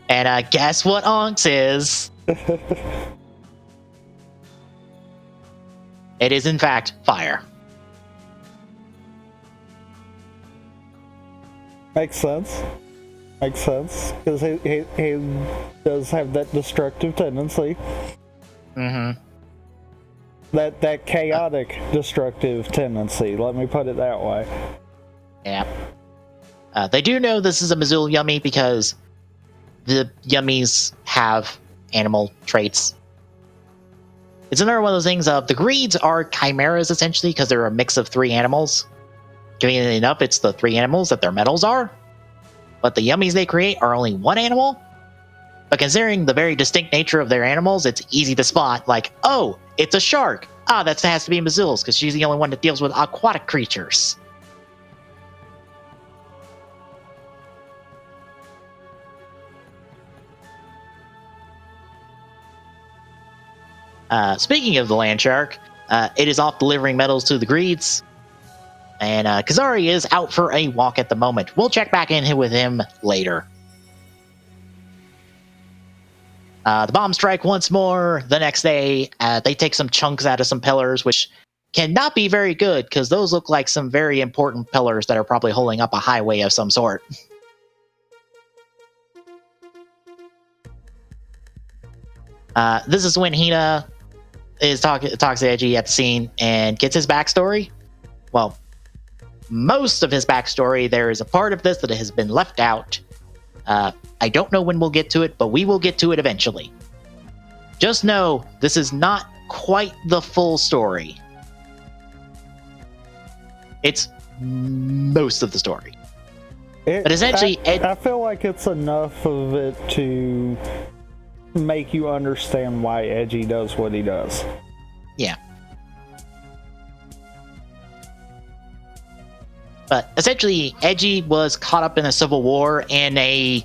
And guess what Onks is? It is, in fact, fire. Makes sense. Makes sense. Because he does have that destructive tendency. Mm-hmm. that chaotic, destructive tendency. Let me put it that way. Yeah. They do know this is a Missoula Yummy because the Yummies have animal traits. It's another one of those things of the greeds are chimeras essentially because they're a mix of 3 animals. Conveniently enough, it's the 3 animals that their metals are. But the Yummies they create are only 1 animal. But considering the very distinct nature of their animals, it's easy to spot, like, oh, it's a shark. Ah, that has to be Missoula's because she's the only one that deals with aquatic creatures. Speaking of the land shark, it is off delivering metals to the greeds. And Kazari is out for a walk at the moment. We'll check back in with him later. The bombs strike once more. The next day, they take some chunks out of some pillars, which cannot be very good because those look like some very important pillars that are probably holding up a highway of some sort. This is when Hina talks to Eiji at the scene and gets his backstory. Well, most of his backstory. There is a part of this that has been left out. I don't know when we'll get to it, but we will get to it eventually. Just know this is not quite the full story. It's most of the story. But essentially, I feel like it's enough of it to make you understand why Eiji does what he does. Yeah. But essentially, Eiji was caught up in a civil war in a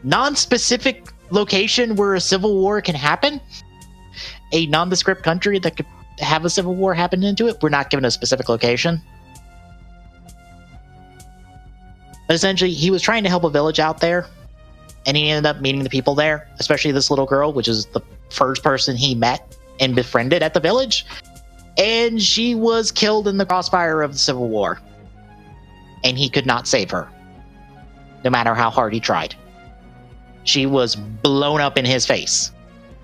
non-specific location where a civil war can happen. A nondescript country that could have a civil war happen into it. We're not given a specific location. But essentially, he was trying to help a village out there. And he ended up meeting the people there, especially this little girl, which is the first person he met and befriended at the village. And she was killed in the crossfire of the Civil War. And he could not save her, no matter how hard he tried. She was blown up in his face.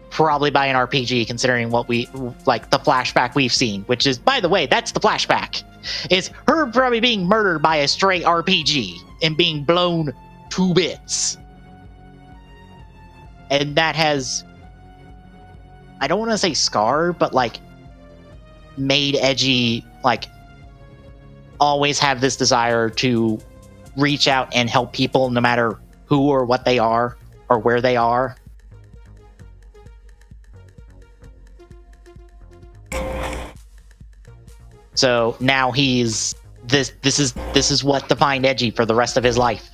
Probably by an RPG, considering what we, like, the flashback we've seen, which is, by the way, that's the flashback. It's her probably being murdered by a stray RPG and being blown to bits. And that has, I don't want to say scarred, but, like, made Eiji, like, always have this desire to reach out and help people no matter who or what they are or where they are. So now he's this is what defined Eiji for the rest of his life.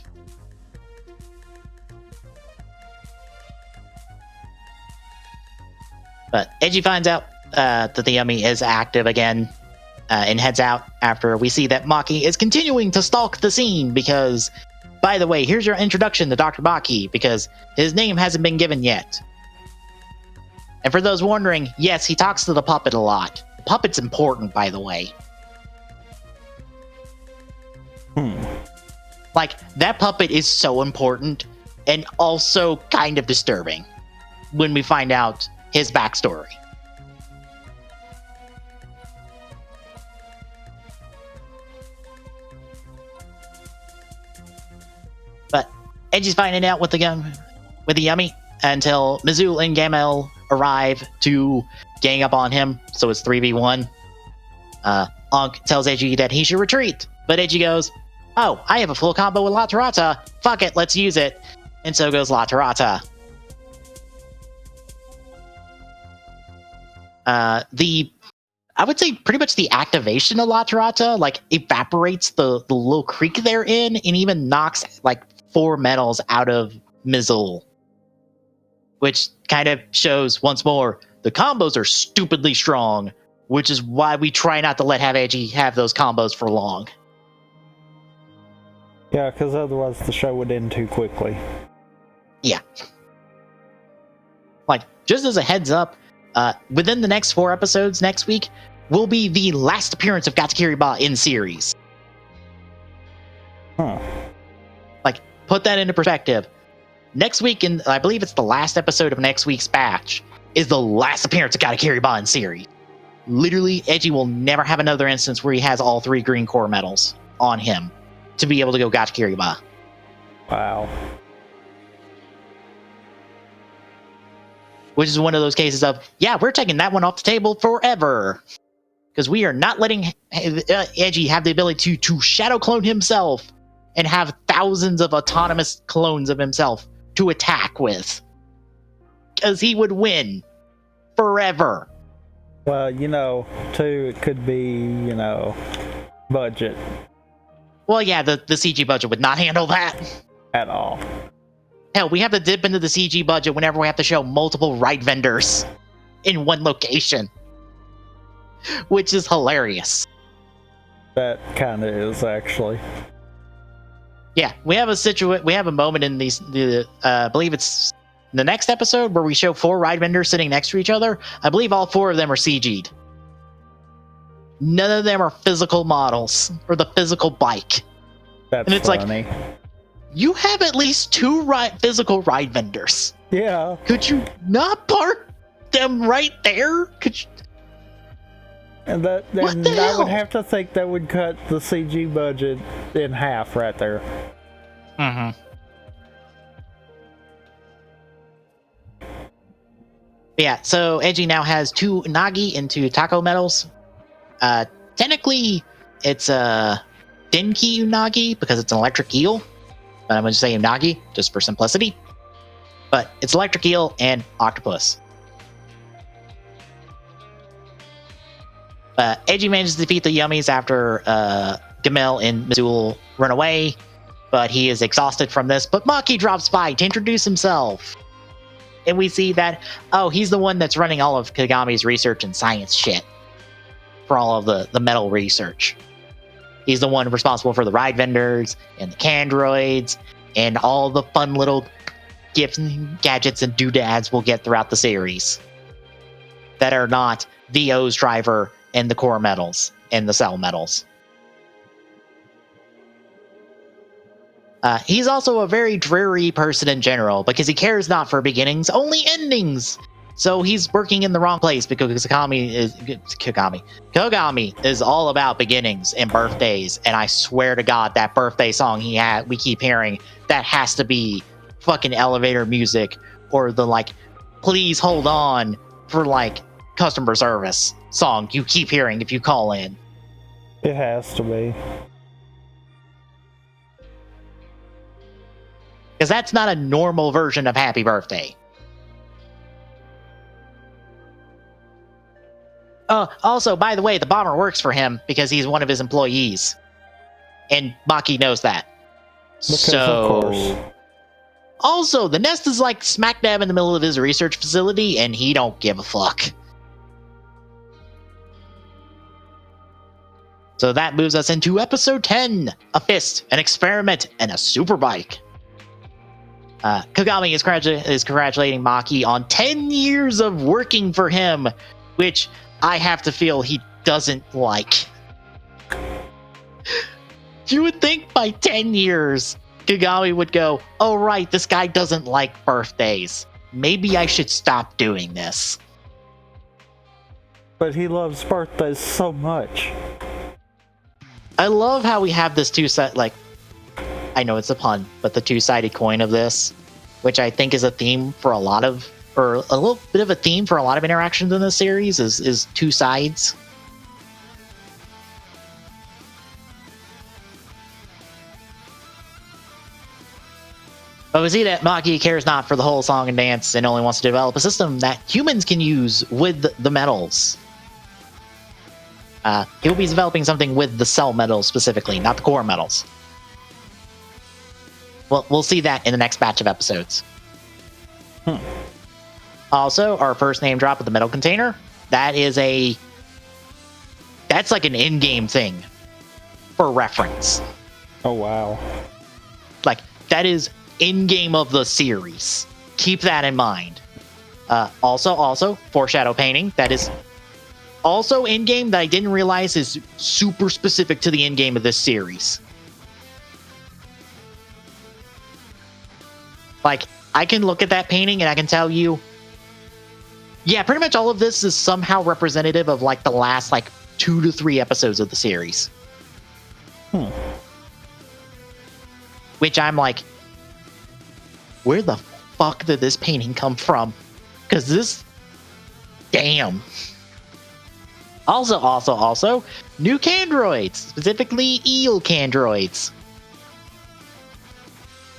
But Eiji finds out that the Yummy is active again and heads out after we see that Maki is continuing to stalk the scene because, by the way, here's your introduction to Dr. Maki because his name hasn't been given yet. And for those wondering, yes, he talks to the puppet a lot. The puppet's important, by the way. Like, that puppet is so important and also kind of disturbing when we find out his backstory. But Eji's finding out with the Yummy until Mizu and Gamel arrive to gang up on him, so it's 3v1. Ankh tells Eiji that he should retreat, but Eiji goes, "Oh, I have a full combo with La Tarata. Fuck it, let's use it." And so goes La Tarata. I would say pretty much the activation of La Tarata, like, evaporates the little creek they're in and even knocks, like, 4 metals out of Mizul. Which kind of shows, once more, the combos are stupidly strong, which is why we try not to let Eiji have those combos for long. Yeah, because otherwise the show would end too quickly. Yeah. Like, just as a heads up, within the next 4 episodes next week will be the last appearance of Gatsukiri in series. Like, put that into perspective. Next week, I believe it's the last episode of next week's batch, is the last appearance of Katakiriba in series. Literally, Edgy will never have another instance where he has all 3 green core medals on him to be able to go Katakiriba. Wow. Which is one of those cases of, yeah, we're taking that one off the table forever. Because we are not letting Edgy have the ability to shadow clone himself and have thousands of autonomous clones of himself to attack with. Because he would win forever. Well, too, it could be, budget Well, yeah, the CG budget would not handle that. at all. Hell, we have to dip into the CG budget whenever we have to show multiple ride vendors in one location. Which is hilarious. That kind of is, actually. Yeah, we have a moment in I believe it's the next episode where we show 4 ride vendors sitting next to each other. I believe all 4 of them are CG'd. None of them are physical models or the physical bike. That's and it's funny. like, you have at least 2 physical ride vendors. Yeah. Could you not park them right there? Could you? And I would have to think that would cut the CG budget in half right there. Mm-hmm. Yeah, so Edgy now has 2 Nagi and 2 Taco medals. Technically, it's a Denki Unagi because it's an electric eel. But I'm going to say Unagi just for simplicity. But it's electric eel and octopus. Edgy manages to defeat the Yummies after Gamel and Missoul run away. But he is exhausted from this. But Maki drops by to introduce himself. And we see that, he's the one that's running all of Kagami's research and science shit. For all of the metal research. He's the one responsible for the ride vendors and the Candroids and all the fun little gifts and gadgets and doodads we'll get throughout the series. That are not the O's driver and the core metals and the cell metals. He's also a very dreary person in general because he cares not for beginnings, only endings. So he's working in the wrong place because Kagami is all about beginnings and birthdays. And I swear to God, that birthday song we keep hearing, that has to be fucking elevator music or the please hold on for customer service song you keep hearing if you call in. It has to be. Because that's not a normal version of Happy Birthday. Also, by the way, the bomber works for him because he's one of his employees. And Maki knows that. Because of course. Also, the nest is smack dab in the middle of his research facility, and he don't give a fuck. So that moves us into episode 10, A Fist, an Experiment, and a Superbike. Kagami is congratulating Maki on 10 years of working for him, which I have to feel he doesn't like. You would think by 10 years, Kagami would go, oh right, this guy doesn't like birthdays. Maybe I should stop doing this. But he loves birthdays so much. I love how we have this I know it's a pun, but the 2-sided coin of this, which I think is a theme for a little bit of a theme for a lot of interactions in this series is 2 sides. But we see that Maki cares not for the whole song and dance and only wants to develop a system that humans can use with the metals. He'll be developing something with the cell metals specifically, not the core metals. Well, we'll see that in the next batch of episodes. Also, our first name drop with the metal container. That's like an in-game thing for reference. Oh, wow. That is in-game of the series. Keep that in mind. Also, foreshadow painting. That is also in-game that I didn't realize is super specific to the in-game of this series. I can look at that painting and I can tell you Yeah, pretty much all of this is somehow representative of like the last like 2 to 3 episodes of the series. Which I'm like, where the fuck did this painting come from? Because this, damn. Also, new Candroids, specifically eel Candroids.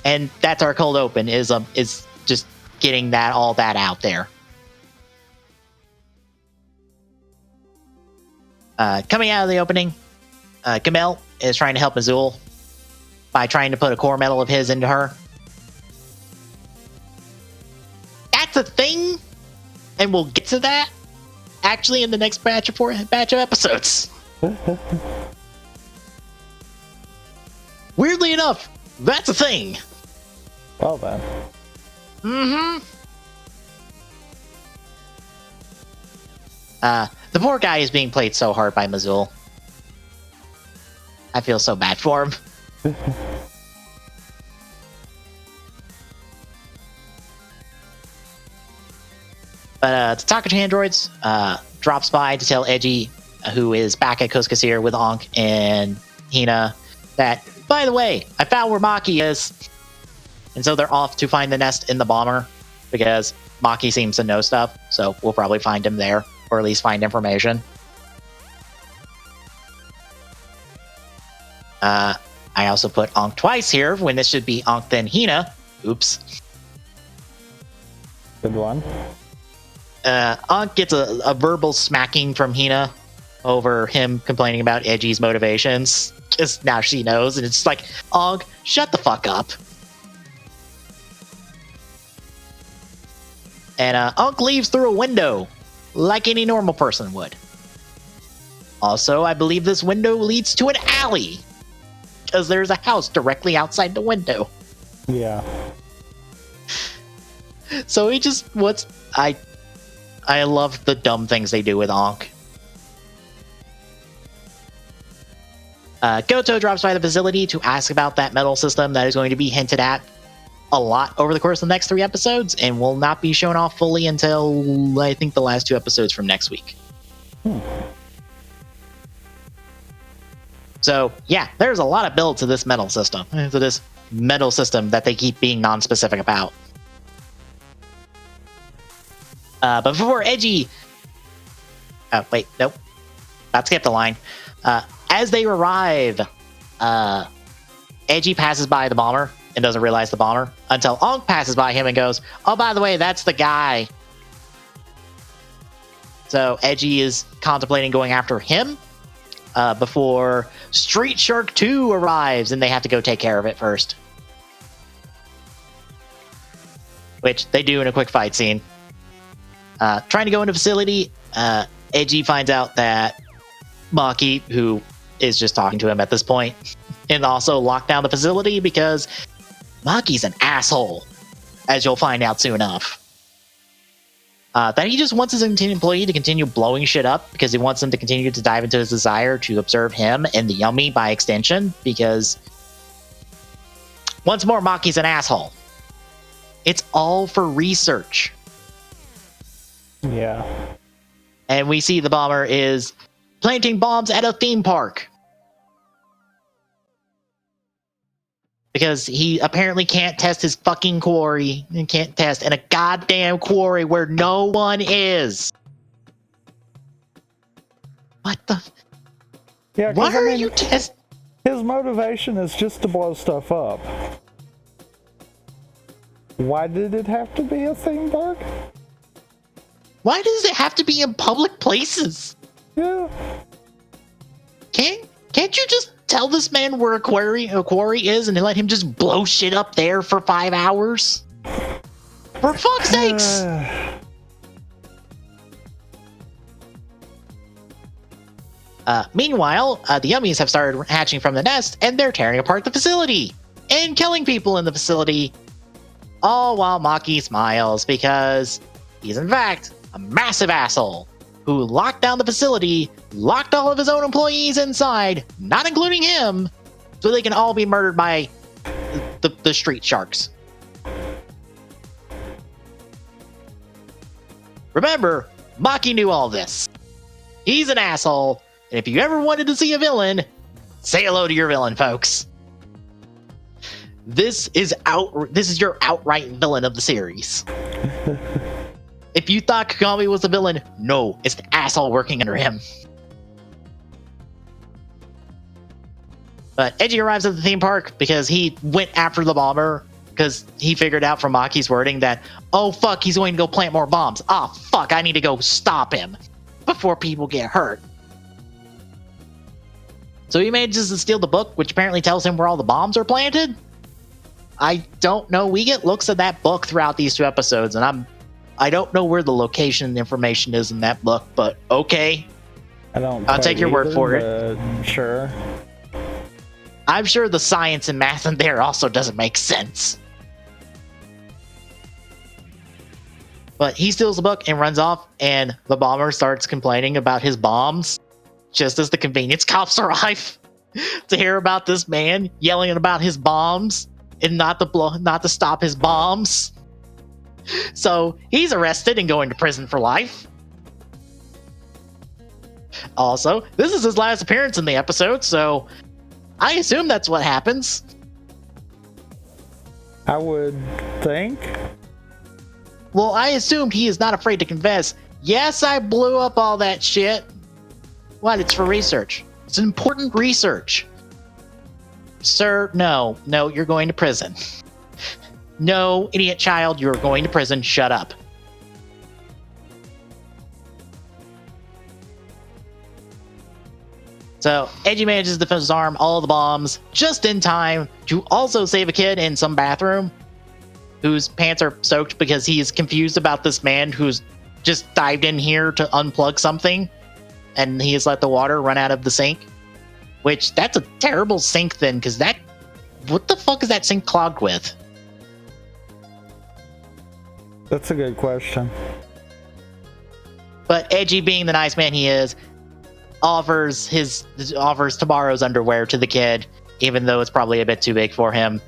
And that's our cold open, is just getting all that out there. Coming out of the opening, Kamen is trying to help Azul by trying to put a core metal of his into her. That's a thing, and we'll get to that actually in the next batch of episodes. Weirdly enough, that's a thing. Well then. The poor guy is being played so hard by Mazul. I feel so bad for him. But the Takachi androids drops by to tell Eiji, who is back at Koskasir with Ankh and Hina, that, by the way, I found where Maki is. And so they're off to find the nest in the bomber, because Maki seems to know stuff, so we'll probably find him there, or at least find information. I also put Ankh twice here, when this should be Ankh then Hina. Oops. Good one. Ankh gets a verbal smacking from Hina over him complaining about Eji's motivations, because now she knows, and it's like, Ankh, shut the fuck up. And Ankh leaves through a window, like any normal person would. Also, I believe this window leads to an alley, because there's a house directly outside the window. Yeah. So he just wants... I love the dumb things they do with Ankh. Goto drops by the facility to ask about that metal system that is going to be hinted at a lot over the course of the next 3 episodes, and will not be shown off fully until, I think, the last 2 episodes from next week. So, yeah, there's a lot of build to this metal system. That they keep being non-specific about. But before Eiji... Oh, wait, nope. That skipped a line. As they arrive, Eiji passes by the bomber and doesn't realize the bomber until Ankh passes by him and goes, oh, by the way, that's the guy. So Eiji is contemplating going after him before Street Shark 2 arrives, and they have to go take care of it first. Which they do in a quick fight scene. Trying to go into facility, Eiji finds out that Maki, who is just talking to him at this point, and also locked down the facility because Maki's an asshole, as you'll find out soon enough. That he just wants his employee to continue blowing shit up because he wants him to continue to dive into his desire to observe him and the Yummy by extension, because once more, Maki's an asshole. It's all for research. Yeah. And we see the bomber is planting bombs at a theme park. Because he apparently can't test his fucking quarry. And can't test in a goddamn quarry where no one is. What the? Yeah, what are you testing? His motivation is just to blow stuff up. Why did it have to be a theme park? Why does it have to be in public places? Yeah. Can't you just tell this man where a quarry is and let him just blow shit up there for 5 hours? For fuck's sakes! Meanwhile, the Yummies have started hatching from the nest, and they're tearing apart the facility and killing people in the facility. All while Maki smiles because he's in fact a massive asshole who locked down the facility, locked all of his own employees inside, not including him, so they can all be murdered by the street sharks. Remember, Maki knew all this. He's an asshole, and if you ever wanted to see a villain, say hello to your villain, folks. This is your outright villain of the series. If you thought Kagami was the villain, no, it's the asshole working under him. But Eiji arrives at the theme park because he went after the bomber because he figured out from Maki's wording that, oh fuck, he's going to go plant more bombs. Ah, fuck, I need to go stop him before people get hurt. So he manages to steal the book, which apparently tells him where all the bombs are planted. I don't know. We get looks at that book throughout these 2 episodes, and I don't know where the location information is in that book, but okay. I'll take your word for it. Sure. I'm sure the science and math in there also doesn't make sense. But he steals the book and runs off, and the bomber starts complaining about his bombs just as the convenience cops arrive to hear about this man yelling about his bombs and not to stop his bombs. So he's arrested and going to prison for life. Also, this is his last appearance in the episode, so I assume that's what happens. I would think. Well, I assumed he is not afraid to confess. Yes, I blew up all that shit. What? It's for research. It's important research. Sir, no, you're going to prison. No, idiot child, you're going to prison. Shut up. So, Eiji manages to disarm all the bombs just in time to also save a kid in some bathroom whose pants are soaked because he is confused about this man who's just dived in here to unplug something, and he has let the water run out of the sink. Which, that's a terrible sink then, because what the fuck is that sink clogged with? That's a good question. But Eiji, being the nice man he is, offers tomorrow's underwear to the kid, even though it's probably a bit too big for him.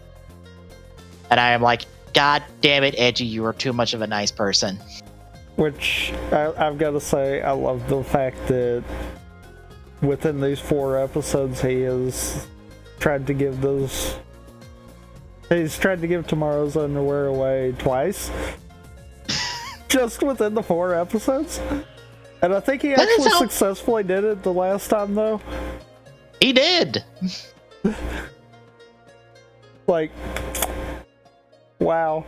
And I am like, God damn it, Eiji, you are too much of a nice person. Which, I've got to say, I love the fact that within these 4 episodes, he's tried to give tomorrow's underwear away twice. Just within the 4 episodes. And I think he actually successfully did it the last time, though. He did. Like, wow.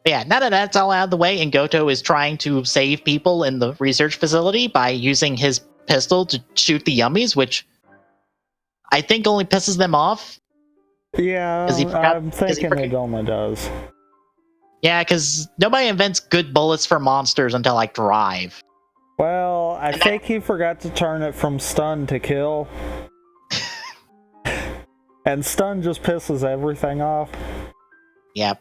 Yeah, now that that's all out of the way, and Goto is trying to save people in the research facility by using his pistol to shoot the yummies, which I think only pisses them off. Yeah, I'm thinking it only does. Yeah, because nobody invents good bullets for monsters until, like, Drive. Well, I think he forgot to turn it from stun to kill. And stun just pisses everything off. Yep.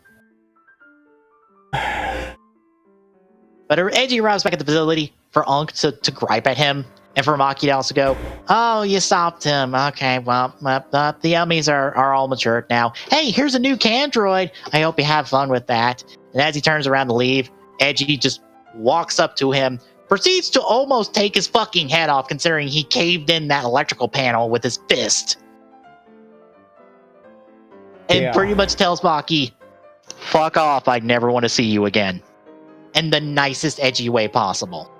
But Eiji arrives back at the facility for Unk to gripe at him, and for Maki to also go, oh, you stopped him. Okay, well, the yummies are all matured now. Hey, here's a new Candroid. I hope you have fun with that. And as he turns around to leave, Eiji just walks up to him, proceeds to almost take his fucking head off, considering he caved in that electrical panel with his fist. And pretty much tells Maki, fuck off, I never want to see you again. In the nicest Eiji way possible.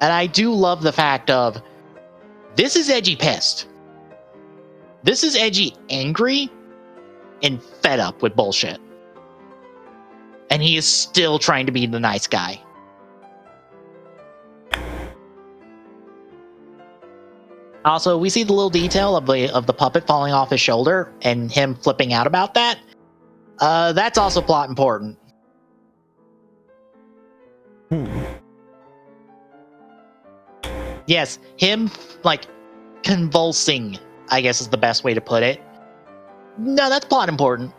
And I do love the fact of, this is Eiji pissed. This is Eiji angry and fed up with bullshit. And he is still trying to be the nice guy. Also, we see the little detail of the puppet falling off his shoulder and him flipping out about that. That's also plot important. Yes, him, like, convulsing, I guess is the best way to put it. No, that's plot important.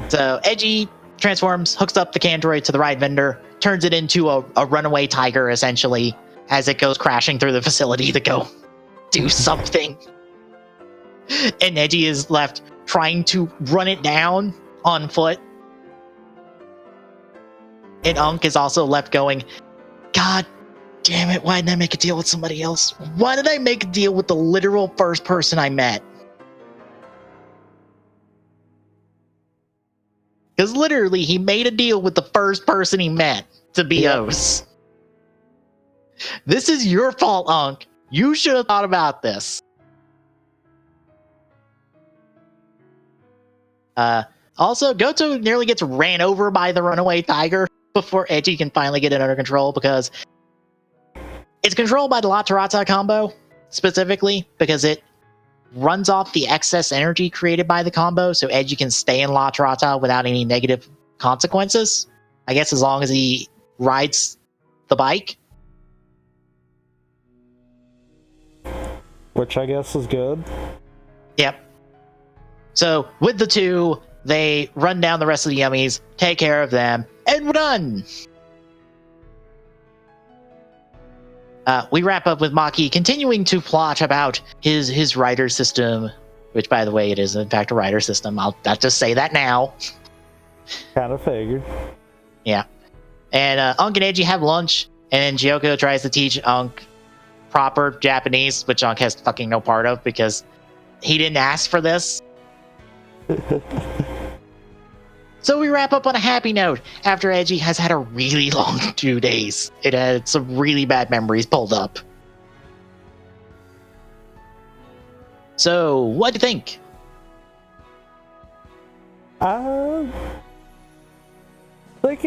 So, Eiji transforms, hooks up the Candroid to the ride vendor, turns it into a runaway tiger, essentially, as it goes crashing through the facility to go do something. And Edgy is left trying to run it down on foot. And Unk is also left going, God damn it, why didn't I make a deal with somebody else? Why did I make a deal with the literal first person I met? Because literally, he made a deal with the first person he met to be O's. This is your fault, Unk. You should have thought about this. Also, Goto nearly gets ran over by the runaway tiger before Edgy can finally get it under control, because it's controlled by the La Tirata combo, specifically, because it runs off the excess energy created by the combo, so Edgy can stay in La Tirata without any negative consequences. I guess as long as he rides the bike. Which I guess is good. Yep. So, with the two, they run down the rest of the yummies, take care of them, and we're done! We wrap up with Maki continuing to plot about his rider system, which, by the way, it is in fact a rider system. I'll just say that now. Kind of figured. Yeah. And Unk and Edgy have lunch, and Gyoko tries to teach Unk proper Japanese, which Unk has fucking no part of because he didn't ask for this. So we wrap up on a happy note after Edgy has had a really long 2 days. It had some really bad memories pulled up. So, what do you think? I think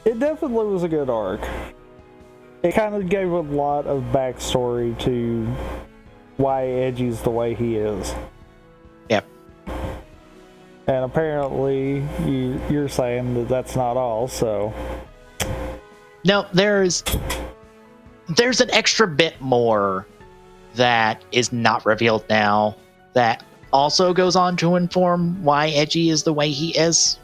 it definitely was a good arc. It kind of gave a lot of backstory to why Edgy's the way he is. Yep. And apparently you're saying that that's not all, so... No, there's an extra bit more that is not revealed now that also goes on to inform why Edgy is the way he is.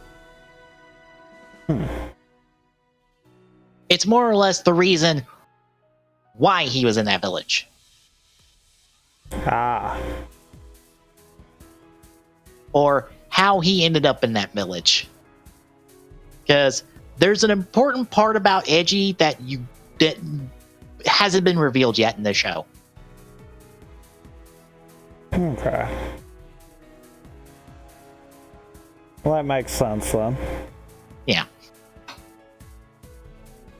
It's more or less the reason why he was in that village. Or how he ended up in that village. Because there's an important part about Edgy that hasn't been revealed yet in the show. Okay. Well, that makes sense then. Yeah.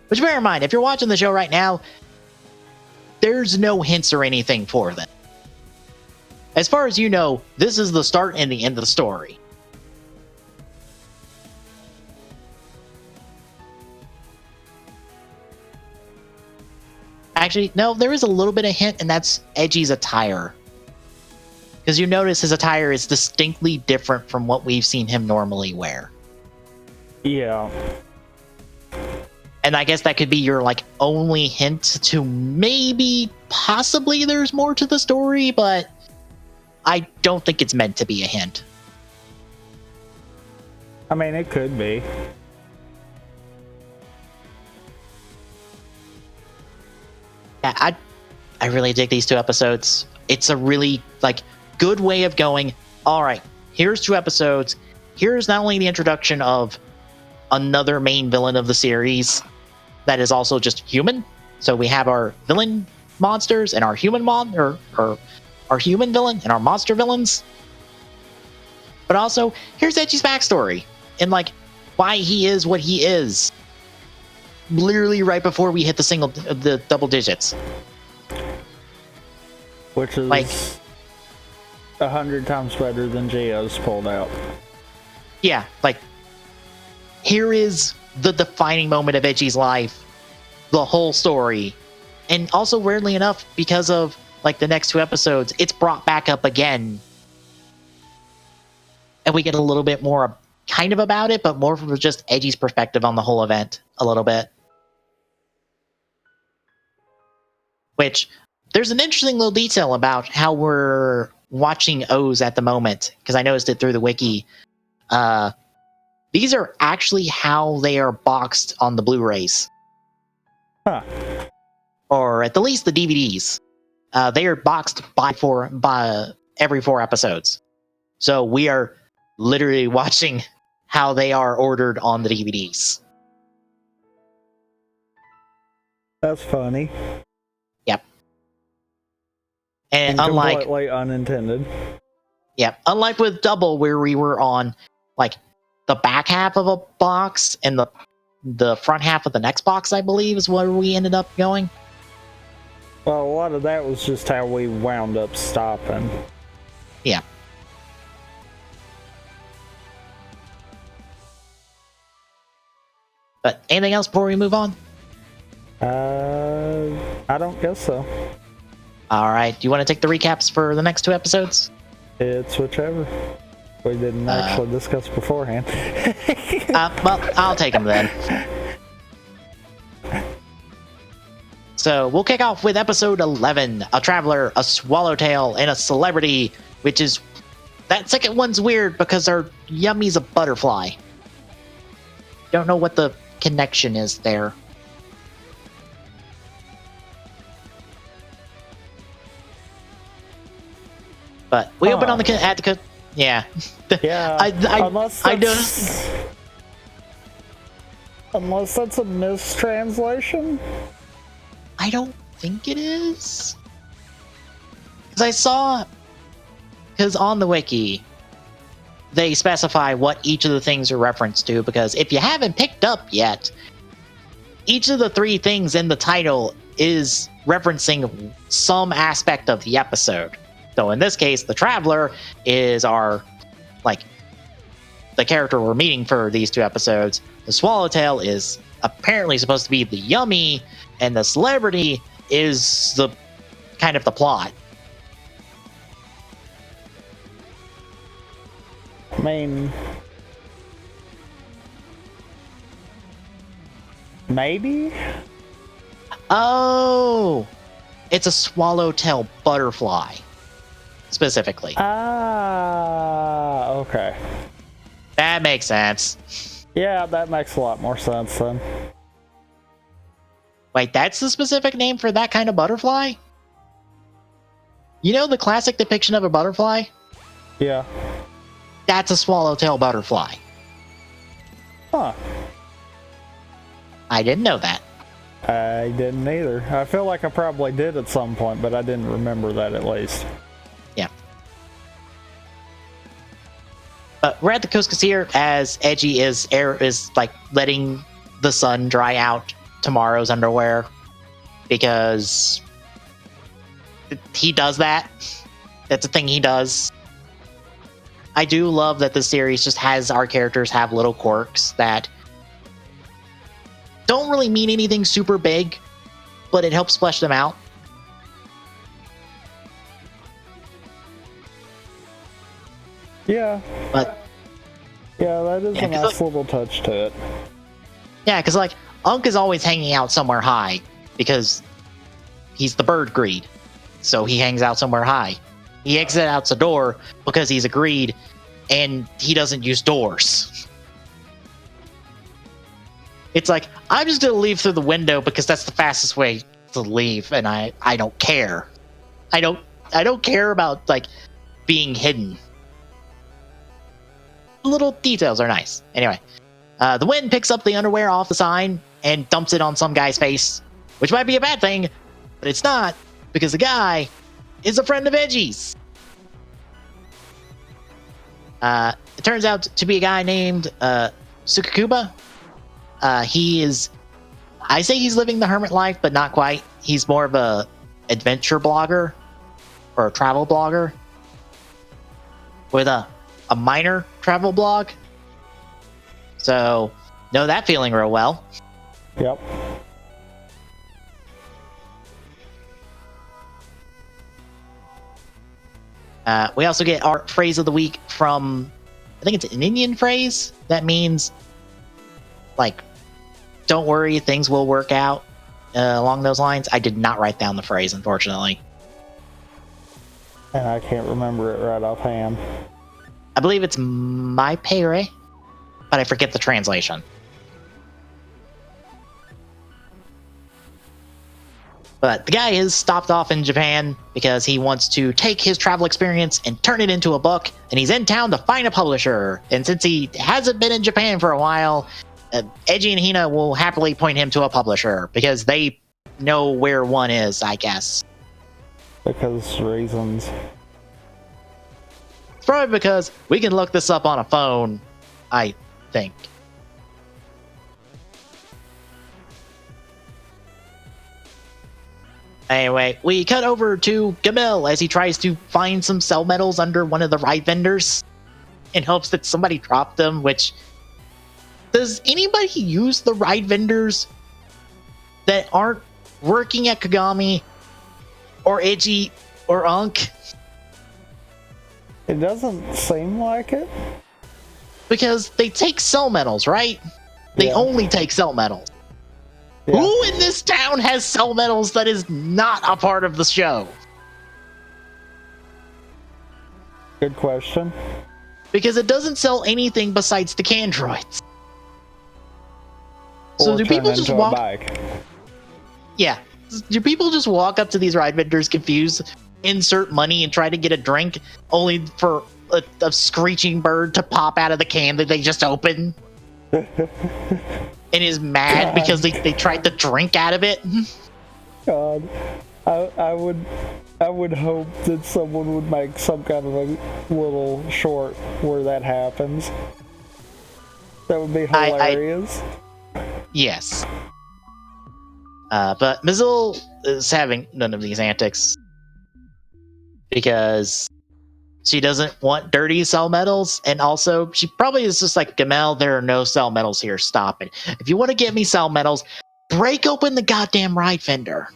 Which, bear in mind, if you're watching the show right now, there's no hints or anything for them. As far as you know, this is the start and the end of the story. Actually, no, there is a little bit of hint, and that's Edgy's attire. Because you notice his attire is distinctly different from what we've seen him normally wear. Yeah. And I guess that could be your, only hint to maybe, possibly there's more to the story, but I don't think it's meant to be a hint. I mean, it could be. Yeah, I really dig these 2 episodes. It's a really, good way of going, all right, here's 2 episodes. Here's not only the introduction of another main villain of the series that is also just human. So we have our villain monsters and our human or our human villain and our monster villains. But also, here's Edgy's backstory and why he is what he is. Literally right before we hit the double digits. Which is 100 times better than Geo's pulled out. Yeah, here is the defining moment of Edgy's life, the whole story. And also, weirdly enough, because of the next 2 episodes, it's brought back up again. And we get a little bit more kind of about it, but more from just Edgy's perspective on the whole event a little bit. Which, there's an interesting little detail about how we're watching O's at the moment, because I noticed it through the wiki. These are actually how they are boxed on the Blu-rays. Huh. Or at the least the DVDs. they are boxed by every 4 episodes. So we are literally watching how they are ordered on the DVDs. That's funny. Yep. And unlike completely unintended. Yep, unlike with Double, where we were on like the back half of a box and the front half of the next box, I believe, is where we ended up going. Well, a lot of that was just how we wound up stopping. Yeah. But anything else before we move on? I don't guess so. All right. Do you want to take the recaps for the next 2 episodes? It's whichever. We didn't actually discuss beforehand. Well, I'll take them then. So we'll kick off with episode 11, A Traveler, a Swallowtail, and a Celebrity, which is... That second one's weird because our Yummy's a butterfly. Don't know what the connection is there. But we open on the... Yeah. Yeah, I noticed... Unless that's a mistranslation? I don't think it is. Because I saw... Because on the wiki, they specify what each of the things are referenced to, because if you haven't picked up yet, each of the 3 things in the title is referencing some aspect of the episode. So in this case, the Traveler is our, like, the character we're meeting for these 2 episodes. The Swallowtail is apparently supposed to be the Yummy, and the Celebrity is the kind of the plot. I mean, maybe? Oh, it's a swallowtail butterfly, specifically. Ah, okay. That makes sense. Yeah, that makes a lot more sense then. Wait, that's the specific name for that kind of butterfly? You know the classic depiction of a butterfly? Yeah. That's a swallowtail butterfly. Huh. I didn't know that. I didn't either. I feel like I probably did at some point, but I didn't remember that at least. Yeah. But we're at the Cuscus here as Edgy is like letting the sun dry out Tomorrow's underwear, because he does that. That's a thing he does. I do love that the series just has our characters have little quirks that don't really mean anything super big, but it helps flesh them out. Yeah. But yeah, that is a nice little touch to it. Yeah, because like Unk is always hanging out somewhere high because he's the bird greed, so he hangs out somewhere high. He exits out the door because he's a greed, and he doesn't use doors. It's like, I'm just gonna leave through the window because that's the fastest way to leave, and I don't care. I don't care about like being hidden. Little details are nice. Anyway, the wind picks up the underwear off the sign and dumps it on some guy's face, which might be a bad thing, but it's not, because the guy is a friend of Edgy's. It turns out to be a guy named Sukakuba. He is, I say he's living the hermit life, but not quite. He's more of a adventure blogger or a travel blogger with a minor travel blog. So, know that feeling real well. Yep. We also get our phrase of the week from, I think it's an Indian phrase that means, like, don't worry, things will work out, along those lines. I did not write down the phrase, unfortunately. And I can't remember it right offhand. I believe it's my pere, but I forget the translation. But the guy is stopped off in Japan because he wants to take his travel experience and turn it into a book, and he's in town to find a publisher. And since he hasn't been in Japan for a while, Eiji and Hina will happily point him to a publisher because they know where one is, I guess. Because reasons. It's probably because we can look this up on a phone, I think. Anyway, we cut over to Kamen as he tries to find some cell metals under one of the ride vendors in hopes that somebody dropped them, which... Does anybody use the ride vendors that aren't working at Kagami or Eiji or Unk? It doesn't seem like it. Because they take cell metals, right? They only take cell metals. Yeah. Who in this town has cell metals that is not a part of the show? Good question. Because it doesn't sell anything besides the Candroids. So do people just walk? Yeah. Do people just walk up to these ride vendors confused, insert money, and try to get a drink, only for a screeching bird to pop out of the can that they just opened? And is mad because they tried to drink out of it? God. I would hope that someone would make some kind of a little short where that happens. That would be hilarious. Yes. But Mizul is having none of these antics because she doesn't want dirty cell metals, and also she probably is just like, Gamel, there are no cell metals here, stop it. If you want to get me cell metals, break open the goddamn ride vendor.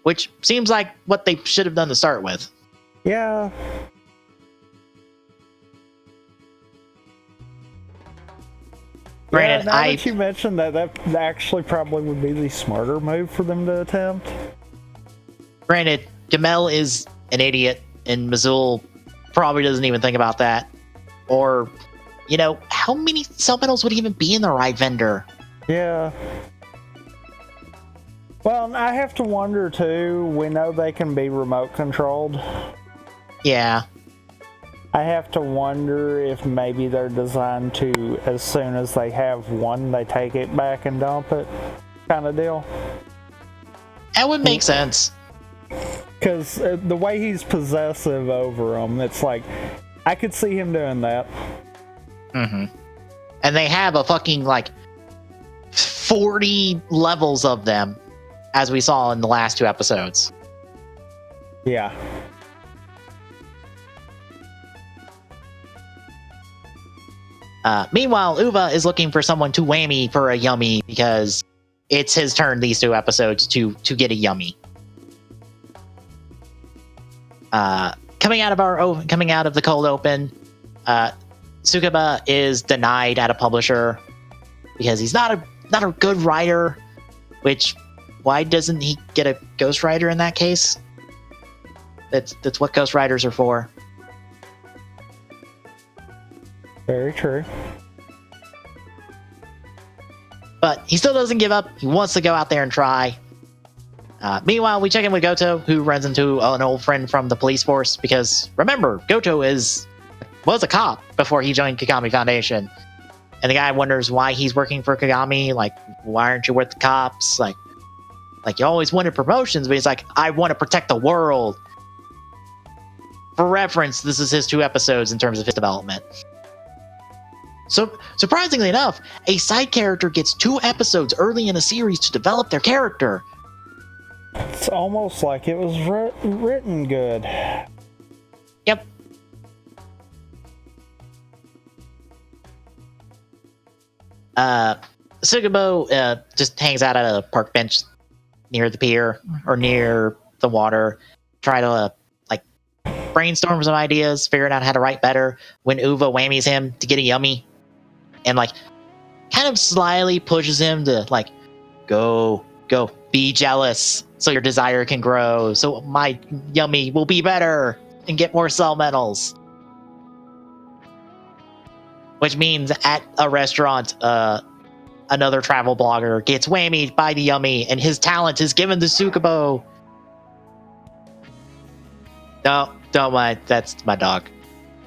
Which seems like what they should have done to start with. Yeah. Granted, now that you mentioned that actually probably would be the smarter move for them to attempt. Granted, Gamel is an idiot, and Mizul probably doesn't even think about that. Or, how many cell metals would even be in the ride vendor? Yeah. Well, I have to wonder too, we know they can be remote controlled. Yeah. I have to wonder if maybe they're designed to, as soon as they have one, they take it back and dump it, kind of deal. That would make sense. Because the way he's possessive over them, it's like, I could see him doing that. Mm-hmm. And they have a fucking, 40 levels of them, as we saw in the last 2 episodes. Yeah. Meanwhile, Uva is looking for someone to whammy for a yummy because it's his turn these 2 episodes to get a yummy. Coming out of the cold open, Tsukaba is denied at a publisher because he's not a good writer. Which, why doesn't he get a ghostwriter in that case? That's what ghostwriters are for. Very true. But he still doesn't give up. He wants to go out there and try. Meanwhile, we check in with Goto, who runs into an old friend from the police force, because remember, Goto was a cop before he joined Kagami Foundation. And the guy wonders why he's working for Kagami. Why aren't you with the cops? You always wanted promotions, but he's like, I want to protect the world. For reference, this is his 2 episodes in terms of his development. So, surprisingly enough, a side character gets 2 episodes early in a series to develop their character. It's almost like it was written good. Yep. Sugabo just hangs out at a park bench near the pier or near the water, try to brainstorm some ideas, figuring out how to write better, when Uva whammies him to get a yummy, and kind of slyly pushes him to go be jealous so your desire can grow, so my yummy will be better and get more cell metals. Which means at a restaurant, another travel blogger gets whammied by the Yummy, and his talent is given to Tsukubo. No, don't mind. That's my dog.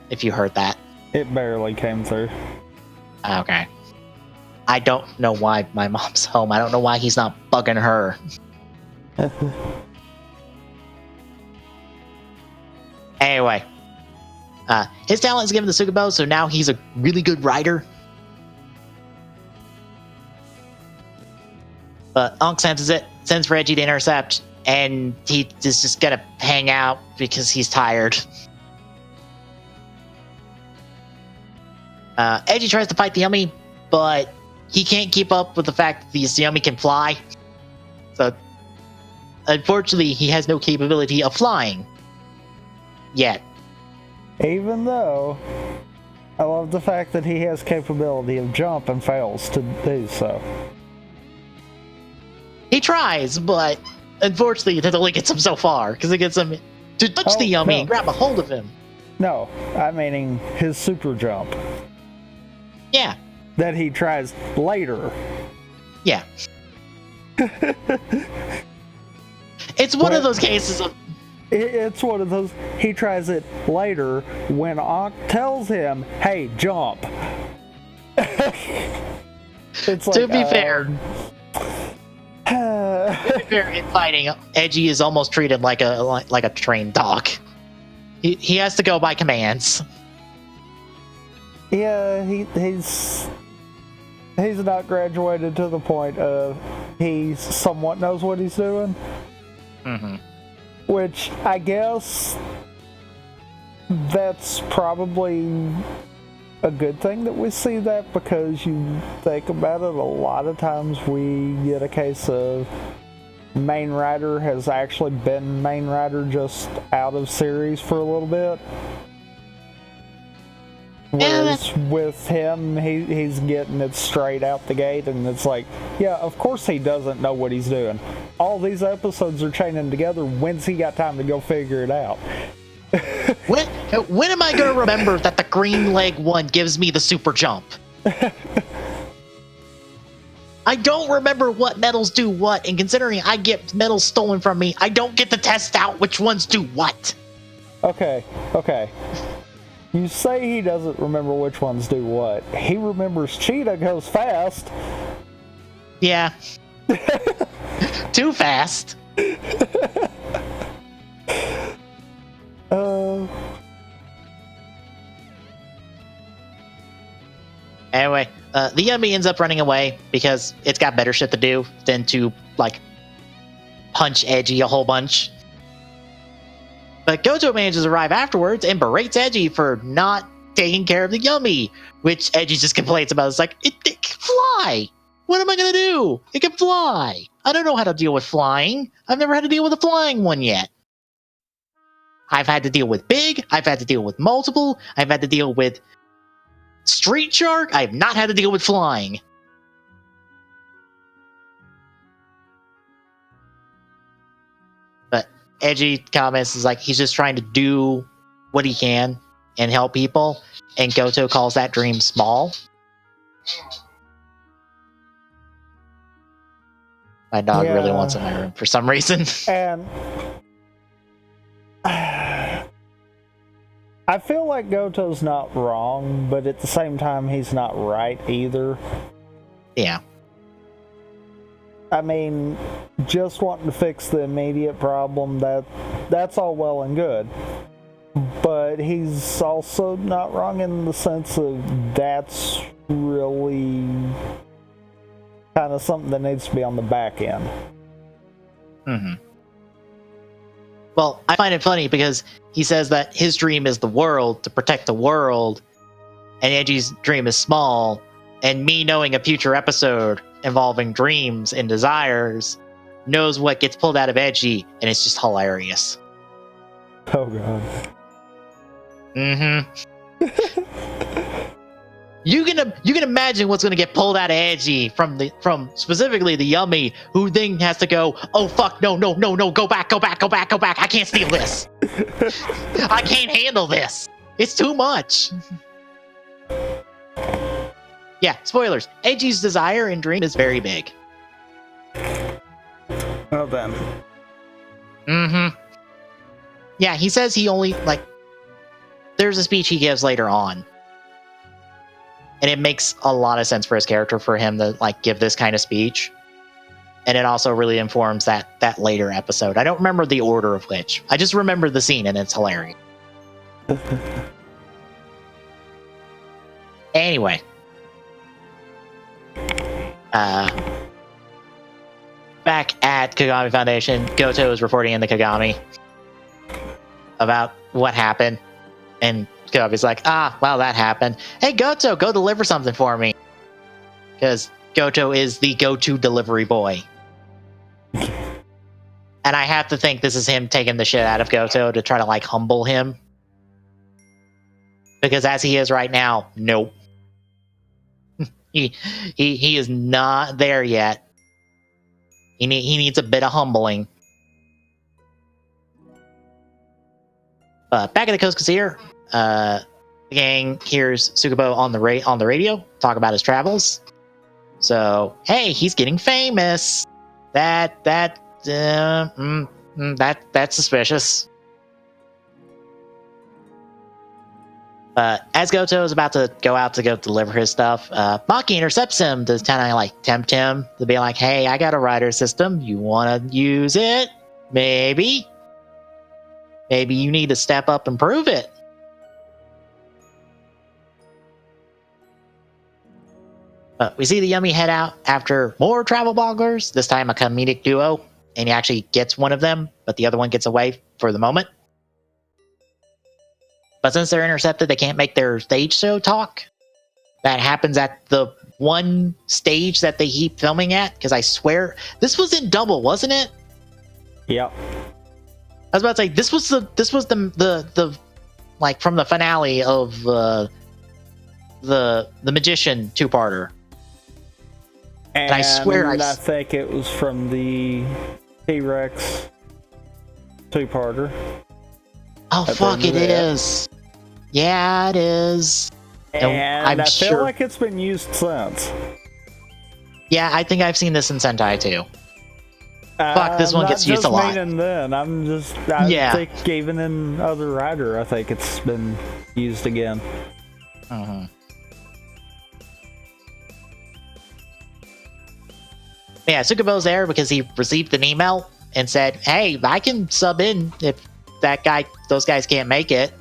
If you heard that. It barely came through. Okay. I don't know why my mom's home. I don't know why he's not bugging her. Anyway. His talent is given to Tsukubo, so now he's a really good rider. But Onk senses it, sends for Edgy to intercept, and he is just gonna hang out because he's tired. Edgy tries to fight the Yummy, but he can't keep up with the fact that the Yummy can fly. So, unfortunately, he has no capability of flying. Yet. Even though, I love the fact that he has capability of jump and fails to do so. He tries, but unfortunately, that only gets him so far, because it gets him to touch the Yummy and grab a hold of him. No, I'm meaning his super jump. Yeah. That he tries later. Yeah. It's one of those cases of... It's one of those, he tries it later when Onk tells him, hey, jump. It's like, to be fair, in fighting, Edgy is almost treated like a trained dog. He has to go by commands. Yeah, he's not graduated to the point of he somewhat knows what he's doing. Mm-hmm. Which I guess that's probably a good thing that we see that, because you think about it, a lot of times we get a case of main rider has actually been main rider just out of series for a little bit. Whereas with him, he's getting it straight out the gate, and it's like, yeah, of course he doesn't know what he's doing. All these episodes are chaining together. When's he got time to go figure it out? When am I going to remember that the green leg one gives me the super jump? I don't remember what medals do what, and considering I get medals stolen from me, I don't get to test out which ones do what. Okay. You say he doesn't remember which ones do what. He remembers Cheetah goes fast. Yeah. Too fast. Anyway, the Yummy ends up running away because it's got better shit to do than to, like, punch Edgy a whole bunch. But Goto manages to arrive afterwards and berates Edgy for not taking care of the Yummy, which Edgy just complains about. It's like, it can fly! What am I gonna do? It can fly! I don't know how to deal with flying. I've never had to deal with a flying one yet. I've had to deal with big, I've had to deal with multiple, I've had to deal with street shark, I've not had to deal with flying. But Edgy comments is like he's just trying to do what he can and help people, and Goto calls that dream small. My dog really wants in my room for some reason. And I feel like Goto's not wrong, but at the same time, he's not right either. Yeah. I mean, just wanting to fix the immediate problem, that's all well and good. But he's also not wrong in the sense of that's really kind of something that needs to be on the back end. Mm-hmm. Well, I find it funny because he says that his dream is the world, to protect the world, and Edgy's dream is small, and me knowing a future episode involving dreams and desires knows what gets pulled out of Edgy, and it's just hilarious. Oh god. Mm-hmm. You can imagine what's gonna get pulled out of Edgy from specifically the Yummy, who then has to go, oh fuck, no, go back, I can't steal this. I can't handle this. It's too much. Yeah, spoilers. Eji's desire and dream is very big. Well then. Mm-hmm. Yeah, he says he only, like, there's a speech he gives later on. And it makes a lot of sense for his character for him to, like, give this kind of speech. And it also really informs that later episode. I don't remember the order of which. I just remember the scene, and it's hilarious. Anyway. Back at Kagami Foundation, Goto is reporting in the Kagami about what happened. And Kagami's like, well, that happened. Hey, Goto, go deliver something for me. Because Goto is the go-to delivery boy. And I have to think this is him taking the shit out of Goto to try to, like, humble him. Because as he is right now, nope. He is not there yet. He needs a bit of humbling. Back at the Kosuke, the gang hears Tsukubo on the radio talk about his travels. So, hey, he's getting famous. That's suspicious. As Goto is about to go out to go deliver his stuff, Maki intercepts him to kind of like tempt him to be like, hey, I got a rider system. You want to use it? Maybe you need to step up and prove it. We see the Yummy head out after more travel bloggers, this time a comedic duo, and he actually gets one of them, but the other one gets away for the moment. But since they're intercepted, they can't make their stage show talk. That happens at the one stage that they keep filming at, because I swear, this was in double, wasn't it? Yep. I was about to say, this was the like, from the finale of the Magician two-parter. And I swear I think it was from the T-Rex two-parter. Oh, fuck, it is. Yeah, it is. And I'm I sure. feel like it's been used since. Yeah, I think I've seen this in Sentai, too. Fuck, this one gets used a lot. I think even in other Rider, I think it's been used again. Mm-hmm. Yeah, Tsukubo's there because he received an email and said, hey, I can sub in if those guys can't make it.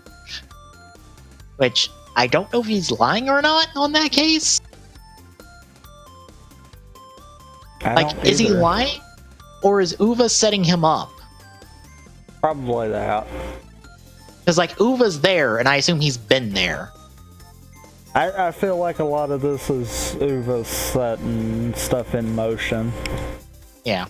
Which, I don't know if he's lying or not on that case. Is he lying? Or is Uva setting him up? Probably that. Because, like, Uva's there, and I assume he's been there. I feel like a lot of this is Uva setting stuff in motion. Yeah.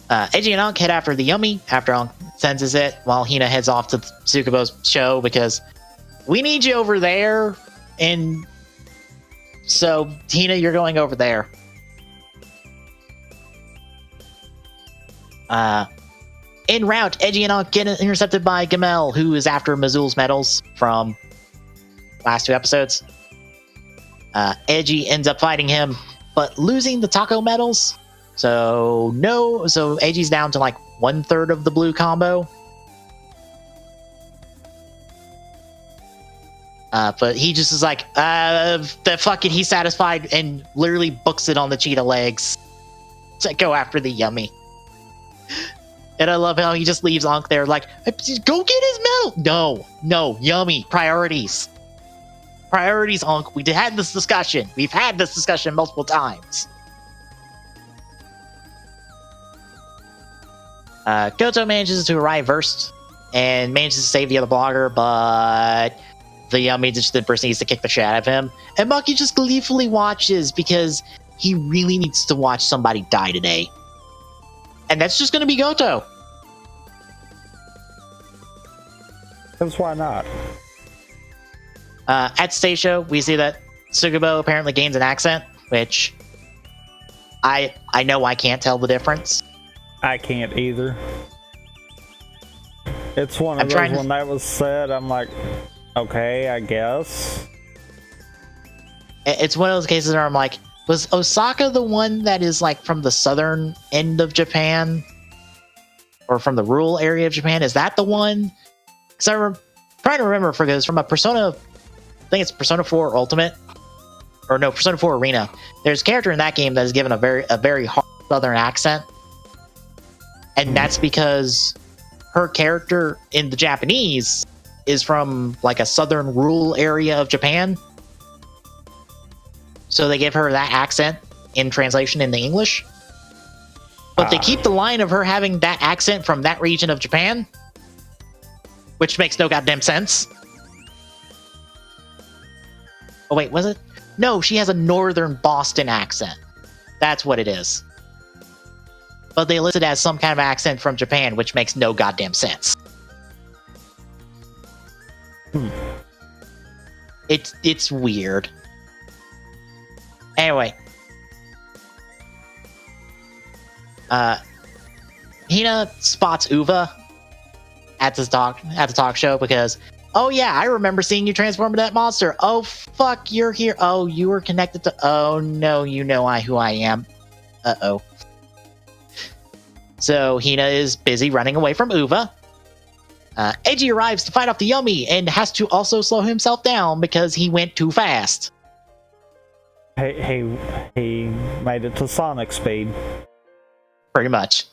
Eiji and Ankh head after the Yummy after Ankh senses it, while Hina heads off to Tsukubo's show because we need you over there. And so, Hina, you're going over there. En route, Eiji and Ankh get intercepted by Gamel, who is after Mazul's medals from last two episodes. Eiji ends up fighting him, but losing the taco medals. So Eiji's down to like 1/3 of the blue combo. But he just is like, fuck it, he's satisfied and literally books it on the cheetah legs to go after the Yummy. And I love how he just leaves Ankh there like, go get his medal! No, Yummy, priorities. Priorities, Ankh. We've had this discussion multiple times. Goto manages to arrive first and manages to save the other blogger, but the Yummy just proceeds to kick the shit out of him. And Maki just gleefully watches because he really needs to watch somebody die today. And that's just going to be Goto. Because why not? At stage show, we see that Tsukubo apparently gains an accent, which I know I can't tell the difference. I can't either. It's one of those, when that was said, I'm like, okay, I guess. It's one of those cases where I'm like, was Osaka the one that is like from the southern end of Japan? Or from the rural area of Japan? Is that the one? Because I'm trying to remember because from a Persona, I think it's Persona 4 Ultimate, or no, Persona 4 Arena. There's a character in that game that is given a very hard southern accent, and that's because her character in the Japanese is from like a southern rural area of Japan. So they give her that accent in translation in the English. But they keep the line of her having that accent from that region of Japan, which makes no goddamn sense. Oh, wait, was it? No, she has a northern Boston accent. That's what it is. But they list it as some kind of accent from Japan, which makes no goddamn sense. It's weird. Anyway. Hina spots Uva at the talk show because, oh yeah, I remember seeing you transform into that monster. Oh fuck, you're here. Oh, you were connected to. Oh no, you know who I am. Uh-oh. So Hina is busy running away from Uva. Eiji arrives to fight off the Yummy and has to also slow himself down because he went too fast. He made it to Sonic speed. Pretty much.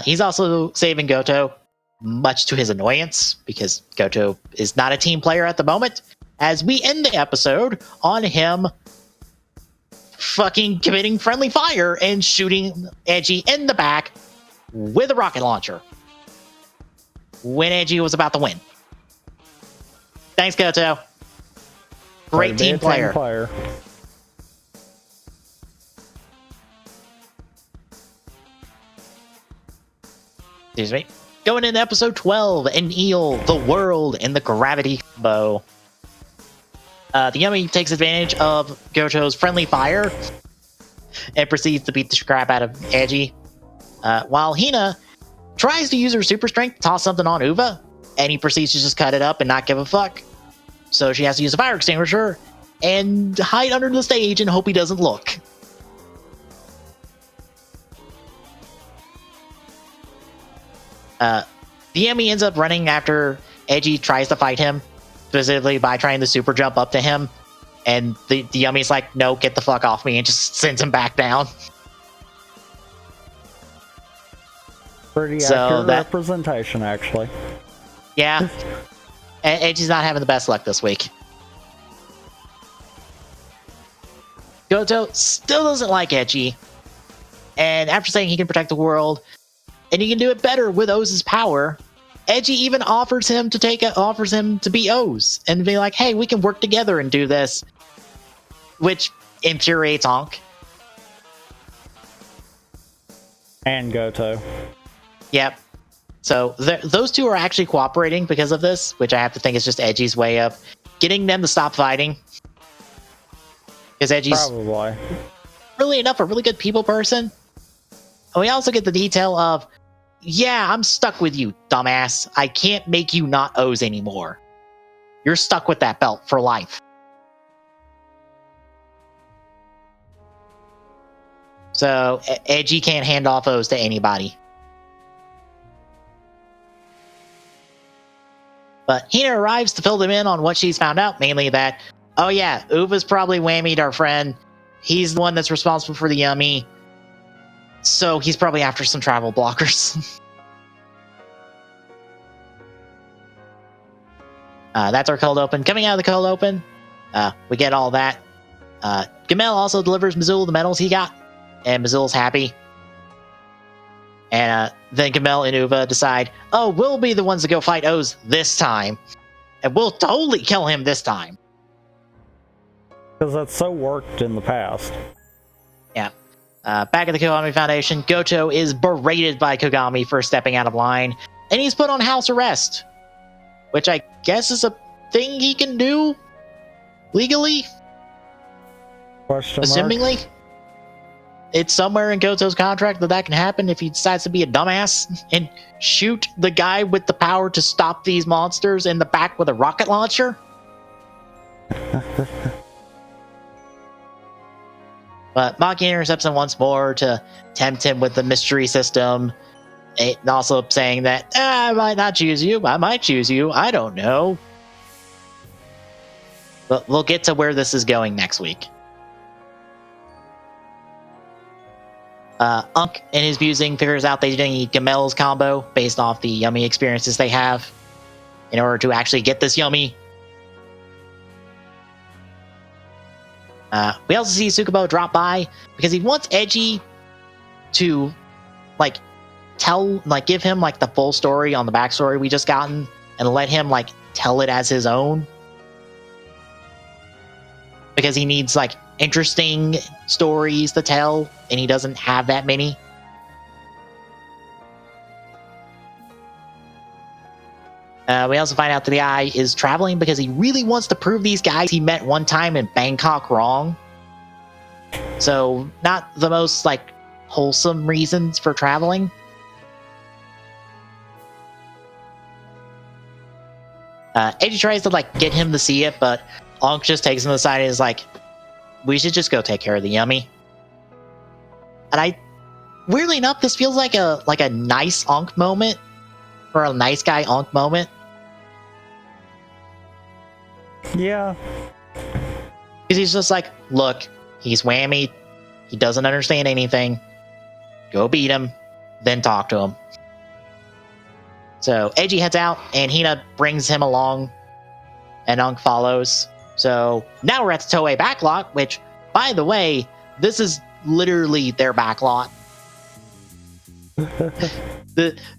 He's also saving Goto, much to his annoyance, because Goto is not a team player at the moment, as we end the episode on him fucking committing friendly fire and shooting Eiji in the back with a rocket launcher when Eiji was about to win. Thanks, Goto. Great team player. Excuse me. Going into episode 12, an eel, the world, and the gravity bow. The Yummy takes advantage of Goto's friendly fire and proceeds to beat the crap out of Eiji. While Hina tries to use her super strength to toss something on Uva, and he proceeds to just cut it up and not give a fuck. So she has to use a fire extinguisher and hide under the stage and hope he doesn't look. The Yummy ends up running after Eiji tries to fight him, specifically by trying to super jump up to him. And the Yummy's like, no, get the fuck off me, and just sends him back down. Pretty accurate representation, actually. Yeah. Eiji's not having the best luck this week. Goto still doesn't like Eiji. And after saying he can protect the world, and he can do it better with Oz's power, Eiji even offers him to be Oz and be like, hey, we can work together and do this. Which infuriates Honk. And Goto. Yep. So those two are actually cooperating because of this, which I have to think is just Eiji's way of getting them to stop fighting. Because Eiji's probably really enough a really good people person. And we also get the detail of, yeah, I'm stuck with you, dumbass. I can't make you not O's anymore. You're stuck with that belt for life. So Eiji can't hand off O's to anybody. But Hina arrives to fill them in on what she's found out, mainly that, oh yeah, Uva's probably whammied our friend. He's the one that's responsible for the Yummy. So he's probably after some travel blockers. That's our cold open. Coming out of the cold open, we get all that. Gamel also delivers Missoula the medals he got, and Missoula's happy. And then Gamel and Uva decide, oh, we'll be the ones to go fight Oz this time. And we'll totally kill him this time. Because that's so worked in the past. Yeah. Back at the Kogami Foundation, Goto is berated by Kogami for stepping out of line. And he's put on house arrest. Which I guess is a thing he can do legally? Assumingly. It's somewhere in Goto's contract that can happen if he decides to be a dumbass and shoot the guy with the power to stop these monsters in the back with a rocket launcher. But Maki intercepts him once more to tempt him with the mystery system. And also saying that, I might not choose you. I might choose you. I don't know. But we'll get to where this is going next week. Unk, in his musing, figures out they need Gamel's combo based off the yummy experiences they have in order to actually get this yummy. We also see Tsukubo drop by because he wants Edgy to, like, give him, like, the full story on the backstory we just gotten and let him, like, tell it as his own. Because he needs, like, interesting stories to tell, and he doesn't have that many. We also find out that the guy is traveling because he really wants to prove these guys he met one time in Bangkok wrong. So, not the most, like, wholesome reasons for traveling. Eiji tries to, like, get him to see it, but Ankh just takes him aside and is like, we should just go take care of the yummy. And weirdly enough, this feels like a nice Ankh moment, or a nice guy Ankh moment. Yeah. Because he's just like, look, he's whammy, he doesn't understand anything, go beat him, then talk to him. So Eiji heads out, and Hina brings him along, and Ankh follows. So now we're at the Toei backlot, which, by the way, this is literally their backlot.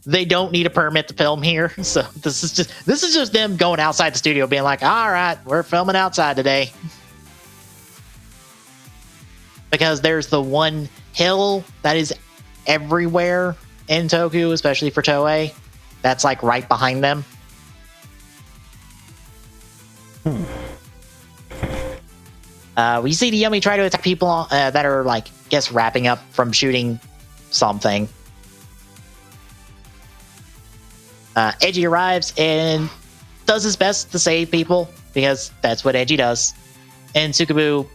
They don't need a permit to film here, so this is just them going outside the studio, being like, "All right, we're filming outside today," because there's the one hill that is everywhere in Tokyo, especially for Toei. That's like right behind them. We see the Yummy try to attack people that are, like, guess wrapping up from shooting something. Eiji arrives and does his best to save people, because that's what Eiji does. And Tsukubu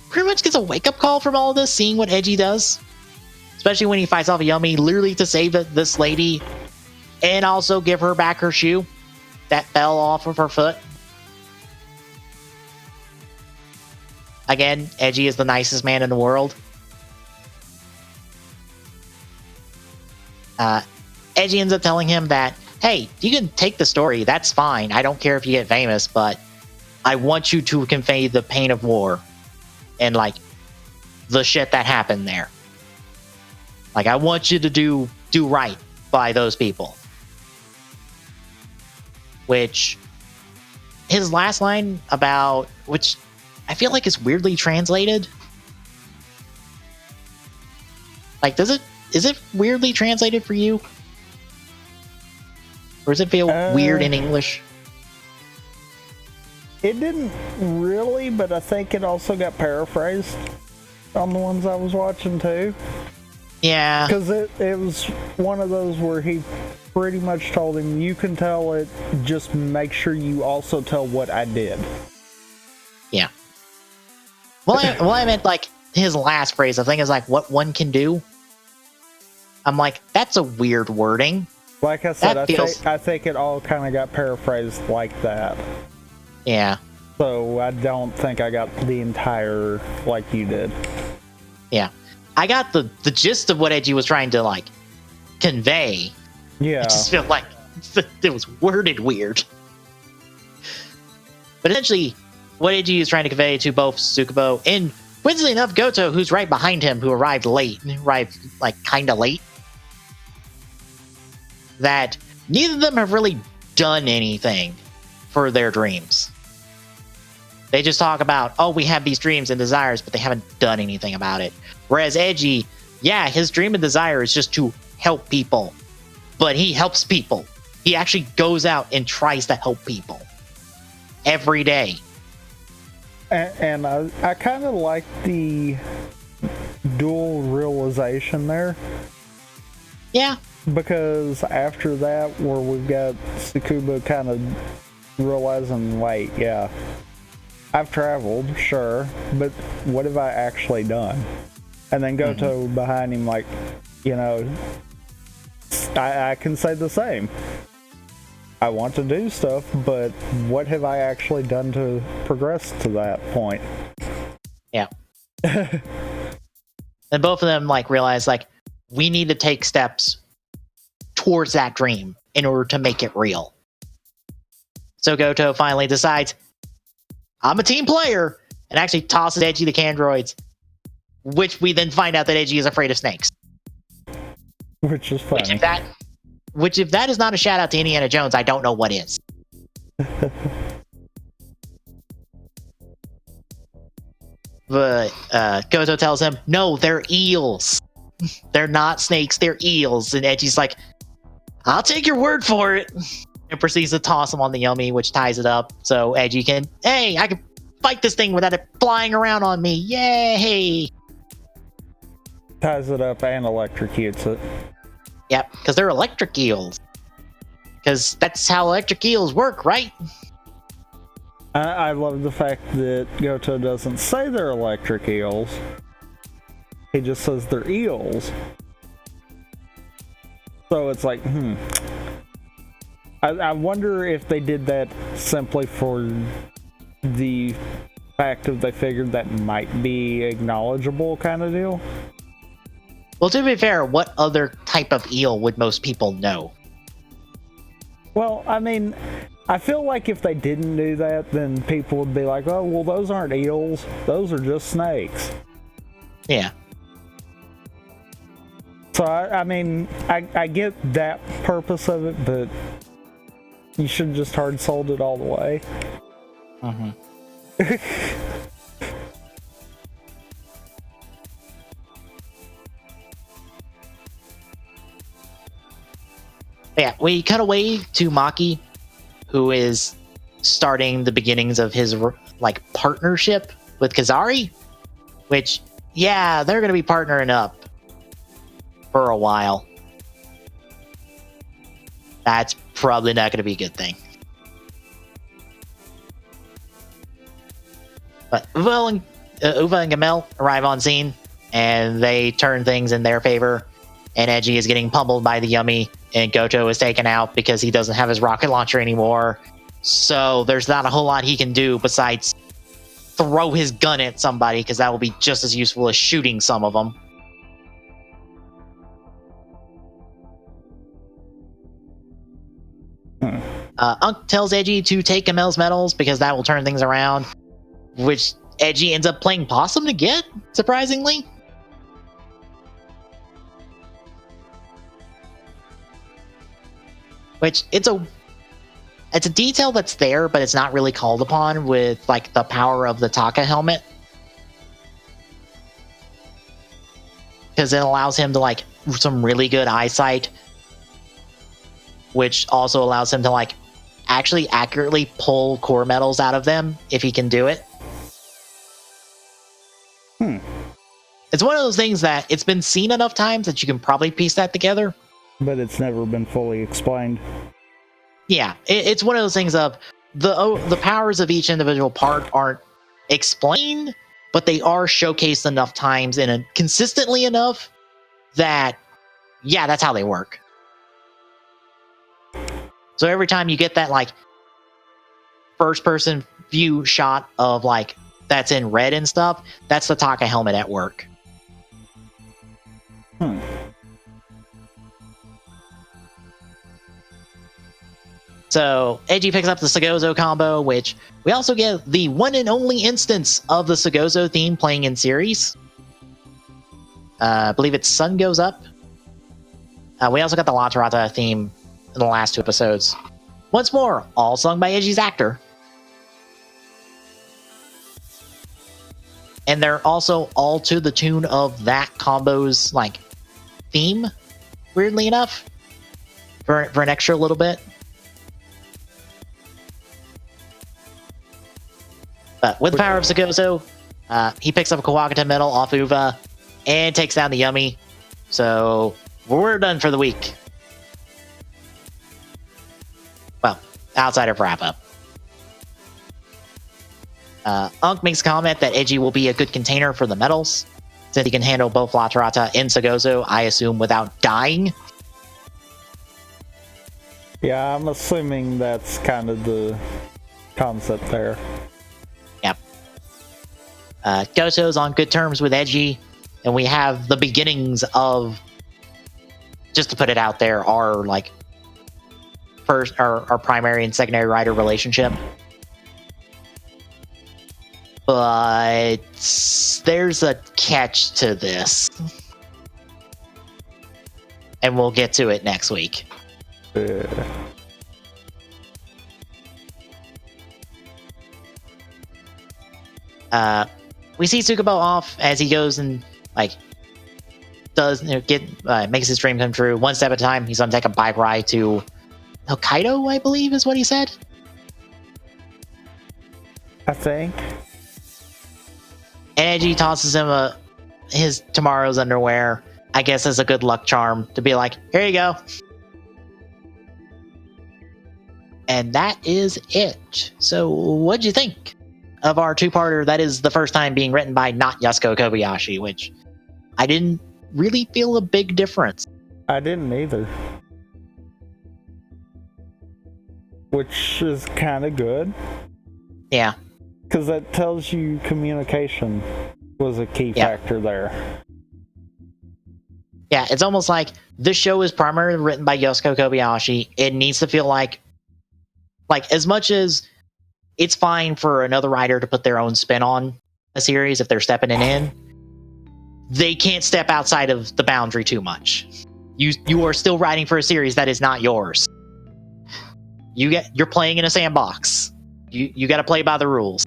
pretty much gets a wake-up call from all of this, seeing what Eiji does. Especially when he fights off a Yummy, literally to save this lady, and also give her back her shoe that fell off of her foot. Again, Eiji is the nicest man in the world. Eiji ends up telling him that, hey, you can take the story, that's fine. I don't care if you get famous, but I want you to convey the pain of war and, like, the shit that happened there. Like, I want you to do right by those people. Which, his last line about, which I feel like is weirdly translated. Like, is it weirdly translated for you? Or does it feel weird in English? It didn't really, but I think it also got paraphrased on the ones I was watching too. Yeah. Because it was one of those where he pretty much told him, you can tell it, just make sure you also tell what I did. Yeah. Well, I meant, like, his last phrase, I think, is like, what one can do. I'm like, that's a weird wording. Like I said, I think it all kind of got paraphrased like that. Yeah. So I don't think I got the entire like you did. Yeah. I got the gist of what Eiji was trying to, like, convey. Yeah. I just feel like it was worded weird. But essentially, what Eiji is trying to convey to both Tsukubo and, coincidentally enough, Goto, who's right behind him, who arrived late, like, kind of late, that neither of them have really done anything for their dreams. They just talk about, oh, we have these dreams and desires, but they haven't done anything about it. Whereas Eiji, yeah, his dream and desire is just to help people, but he helps people. He actually goes out and tries to help people every day. And I kind of like the dual realization there. Yeah. Because after that, where we've got Tsukuba kind of realizing, wait, yeah, I've traveled, sure, but what have I actually done? And then Goto behind him, like, you know, I can say the same. I want to do stuff, but what have I actually done to progress to that point? Yeah. And both of them like realize like we need to take steps towards that dream in order to make it real. So Goto finally decides, I'm a team player, and actually tosses Edgy the Candroids, which we then find out that Edgy is afraid of snakes. Which is funny. Which if that is not a shout out to Indiana Jones, I don't know what is. But Goto tells him, no, they're eels. They're not snakes, they're eels. And Edgy's like, I'll take your word for it. And proceeds to toss him on the Yummy, which ties it up. So Edgy can, hey, I can fight this thing without it flying around on me. Yay! Ties it up and electrocutes it. Yep, because they're electric eels. Because that's how electric eels work, right? I love the fact that Goto doesn't say they're electric eels. He just says they're eels. So it's like, I wonder if they did that simply for the fact of they figured that might be acknowledgeable kind of deal. Well, to be fair, what other type of eel would most people know? Well, I mean, I feel like if they didn't do that, then people would be like, oh, well, those aren't eels. Those are just snakes. Yeah. So, I mean, I get that purpose of it, but you should have just hard sold it all the way. Mm-hmm. Yeah, we cut away to Maki, who is starting the beginnings of his like partnership with Kazari, which, yeah, they're going to be partnering up for a while. That's probably not going to be a good thing. But Uva and Gamel arrive on scene, and they turn things in their favor. And Edgy is getting pummeled by the Yummy, and Goto is taken out because he doesn't have his rocket launcher anymore. So there's not a whole lot he can do besides throw his gun at somebody, because that will be just as useful as shooting some of them. Unk tells Edgy to take Gamel's medals because that will turn things around, which Edgy ends up playing possum to get, surprisingly. Which it's a detail that's there, but it's not really called upon with like the power of the Taka helmet, because it allows him to like some really good eyesight, which also allows him to like actually accurately pull core metals out of them if he can do it. It's one of those things that it's been seen enough times that you can probably piece that together. But it's never been fully explained. Yeah, it's one of those things of the powers of each individual part aren't explained, but they are showcased enough times and consistently enough that, yeah, that's how they work. So every time you get that like first person view shot of like that's in red and stuff, that's the Taka helmet at work. So Edgy picks up the Sagozo combo, which we also get the one and only instance of the Sagozo theme playing in series. I believe it's Sun Goes Up. We also got the La Tirata theme in the last two episodes. Once more, all sung by Edgy's actor. And they're also all to the tune of that combo's like theme, weirdly enough, for an extra little bit. But with the power of Sagozo, he picks up a Kawakata medal off Uva and takes down the Yummy. So we're done for the week. Well, outside of wrap up. Unk makes a comment that Edgy will be a good container for the metals, since he can handle both Latarata and Sagozo, I assume, without dying. Yeah, I'm assuming that's kind of the concept there. Yep. Goto's on good terms with Edgy, and we have the beginnings of, just to put it out there, our our primary and secondary rider relationship. But there's a catch to this. And we'll get to it next week. We see Tsukubo off as he goes and does makes his dream come true one step at a time. He's gonna take a bike ride to Hokkaido, I believe is what he said. I think. And Edgy tosses him his tomorrow's underwear, I guess as a good luck charm, to be like, here you go. And that is it. So what'd you think of our two-parter that is the first time being written by not Yasuko Kobayashi, which I didn't really feel a big difference. I didn't either. Which is kind of good. Yeah. Because that tells you communication was a key factor there. Yeah, it's almost like this show is primarily written by Yasuko Kobayashi. It needs to feel like as much as it's fine for another writer to put their own spin on a series if they're stepping it in, they can't step outside of the boundary too much. You are still writing for a series that is not yours. You're playing in a sandbox. You got to play by the rules.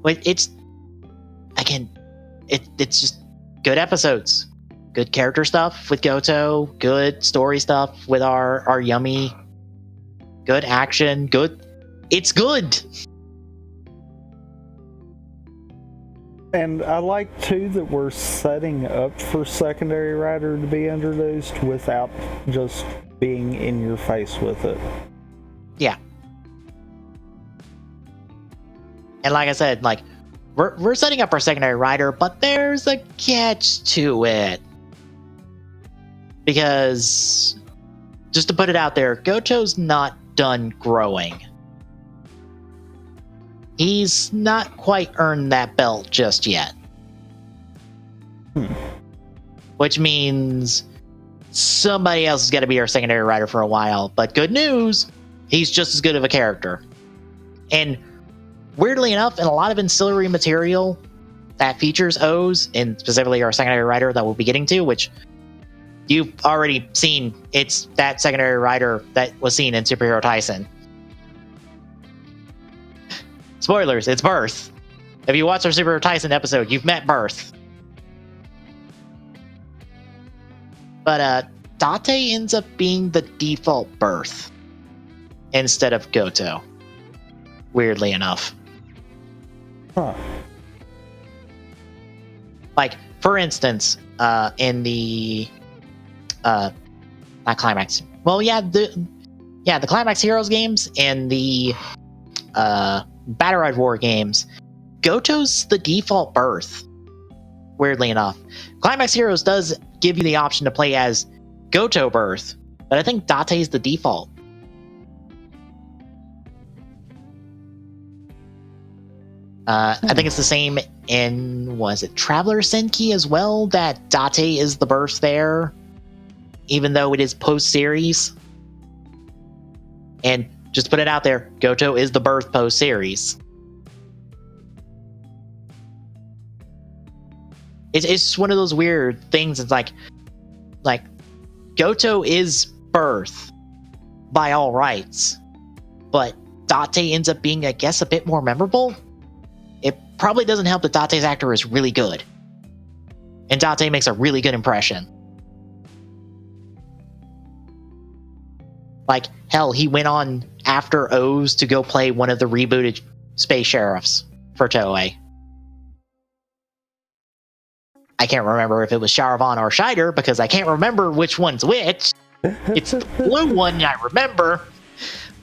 But it's just good episodes, good character stuff with Goto, good story stuff with our Yumi, good action, good. It's good. And I like too that we're setting up for secondary rider to be introduced without just being in your face with it. Yeah. And like I said, we're setting up our secondary rider, but there's a catch to it. Because, just to put it out there, Goto's not done growing. He's not quite earned that belt just yet. Which means somebody else is going to be our secondary rider for a while. But good news, he's just as good of a character. And weirdly enough, in a lot of ancillary material that features O's, and specifically our secondary rider that we'll be getting to, which you've already seen, it's that secondary rider that was seen in Superhero Tyson. Spoilers, it's Birth. If you watch our Superhero Tyson episode, you've met Birth. But Date ends up being the default Birth instead of Goto. Weirdly enough. Huh. For instance, in the not Climax. Well, the Climax Heroes games and the Battle Ride War games, Goto's the default Birth. Weirdly enough, Climax Heroes does give you the option to play as Goto Birth, but I think Date's the default. I think it's the same in, was it Traveler Senki as well, that Date is the Birth there, even though it is post-series. And just to put it out there, Goto is the Birth post-series. It's just one of those weird things. It's like Goto is Birth by all rights, but Date ends up being, I guess, a bit more memorable. It probably doesn't help that Date's actor is really good, and Date makes a really good impression. Hell, he went on after O's to go play one of the rebooted space sheriffs for Toei. I can't remember if it was Sharavan or Scheider, because I can't remember which one's which. It's the blue one I remember,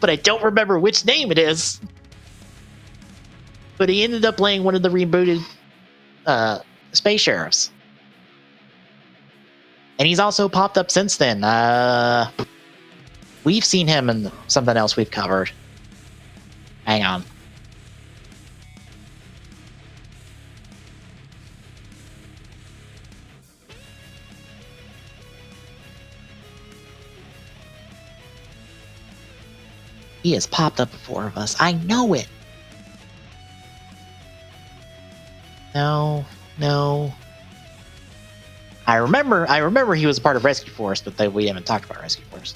but I don't remember which name it is. But he ended up playing one of the rebooted space sheriffs. And he's also popped up since then. We've seen him in something else we've covered. Hang on. He has popped up before of us. I know it. No. I remember he was a part of Rescue Force, but we haven't talked about Rescue Force.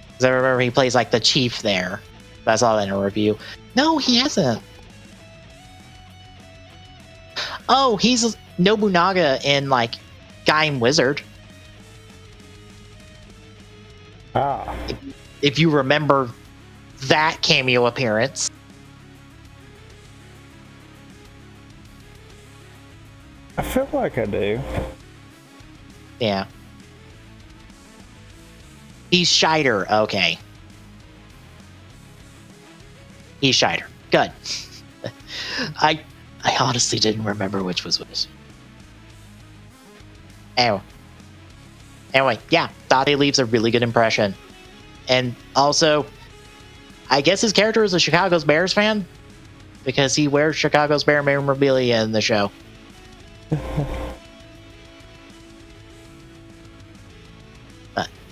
Because I remember he plays like the chief there. I saw that in a review. No, he hasn't. Oh, he's Nobunaga in like Guy and Wizard. Ah. If you remember that cameo appearance. I feel like I do. Yeah. He's Scheider. Okay. He's Scheider. Good. I honestly didn't remember which was which. Anyway, yeah, Date leaves a really good impression. And also, I guess his character is a Chicago's Bears fan because he wears Chicago's Bear memorabilia in the show.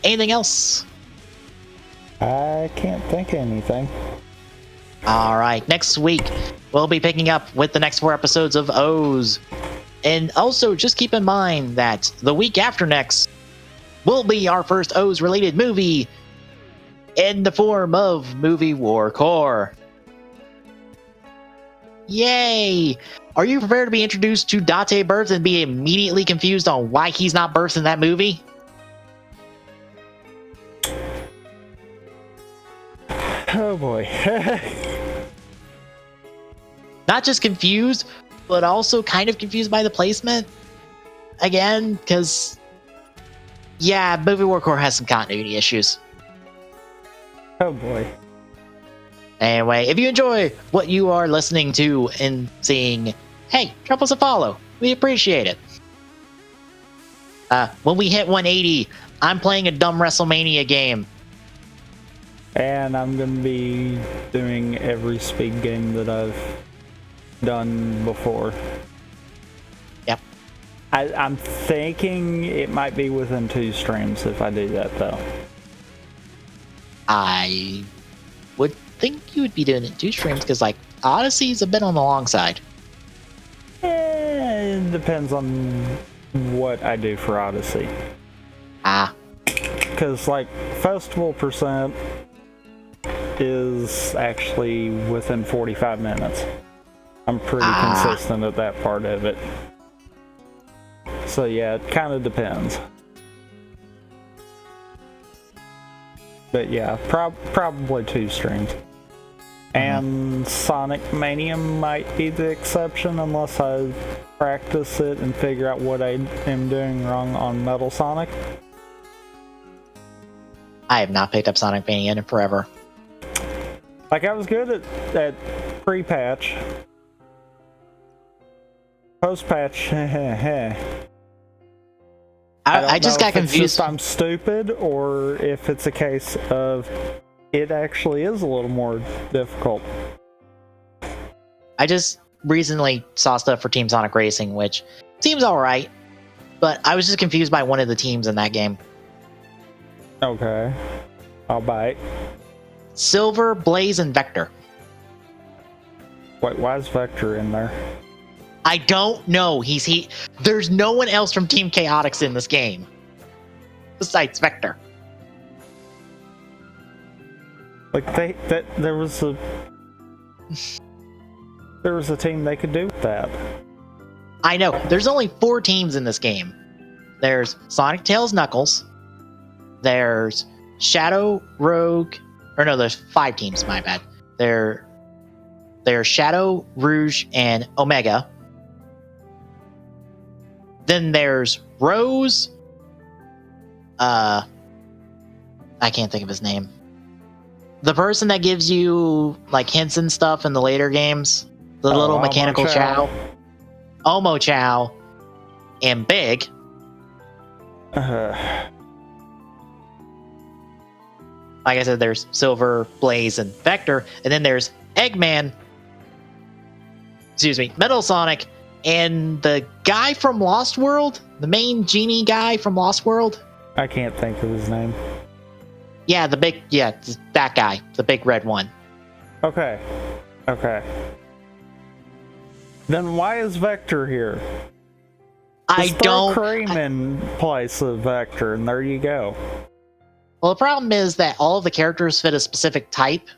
Anything else? I can't think of anything. All right, next week we'll be picking up with the next 4 episodes of O's. And also, just keep in mind that the week after next will be our first O's related movie in the form of Movie War Core. Yay! Are you prepared to be introduced to Date birth and be immediately confused on why he's not birthed in that movie? Oh boy. Not just confused, but also kind of confused by the placement. Again, because, yeah, Movie War Core has some continuity issues. Oh boy. Anyway, if you enjoy what you are listening to and seeing, hey, drop us a follow. We appreciate it. When we hit 180, I'm playing a dumb WrestleMania game. And I'm going to be doing every speed game that I've done before. Yep. I'm thinking it might be within 2 streams if I do that, though. I would think you would be doing it 2 streams because, like, Odyssey's a bit on the long side. It depends on what I do for Odyssey. Because, like, Festival percent is actually within 45 minutes. I'm pretty consistent at that part of it. So yeah, it kind of depends. But yeah, probably 2 streams. And Sonic Mania might be the exception unless I practice it and figure out what I am doing wrong on Metal Sonic. I have not picked up Sonic Mania in forever. Like, I was good at pre-patch. Post-patch, I just got confused. If I'm stupid, or if it's a case of it actually is a little more difficult. I just recently saw stuff for Team Sonic Racing, which seems alright, but I was just confused by one of the teams in that game. Okay. I'll bite. Silver, Blaze, and Vector. Wait, why is Vector in there? I don't know. There's no one else from Team Chaotix in this game besides Vector. Like, there was a team they could do with that. I know. There's only 4 teams in this game. There's Sonic, Tails, Knuckles. There's Shadow, Rogue. Or no, there's 5 teams, my bad. There's Shadow, Rouge, and Omega. Then there's Rose. I can't think of his name. The person that gives you like hints and stuff in the later games. The little mechanical Chow. Omo Chow. And Big. Like I said, there's Silver, Blaze, and Vector. And then there's Eggman. Excuse me, Metal Sonic. And the guy from Lost World. The main genie guy from Lost World. I can't think of his name. Yeah, that guy. The big red one. Okay. Then why is Vector here? Just throw Cream in place of Vector, and there you go. Well, the problem is that all of the characters fit a specific type.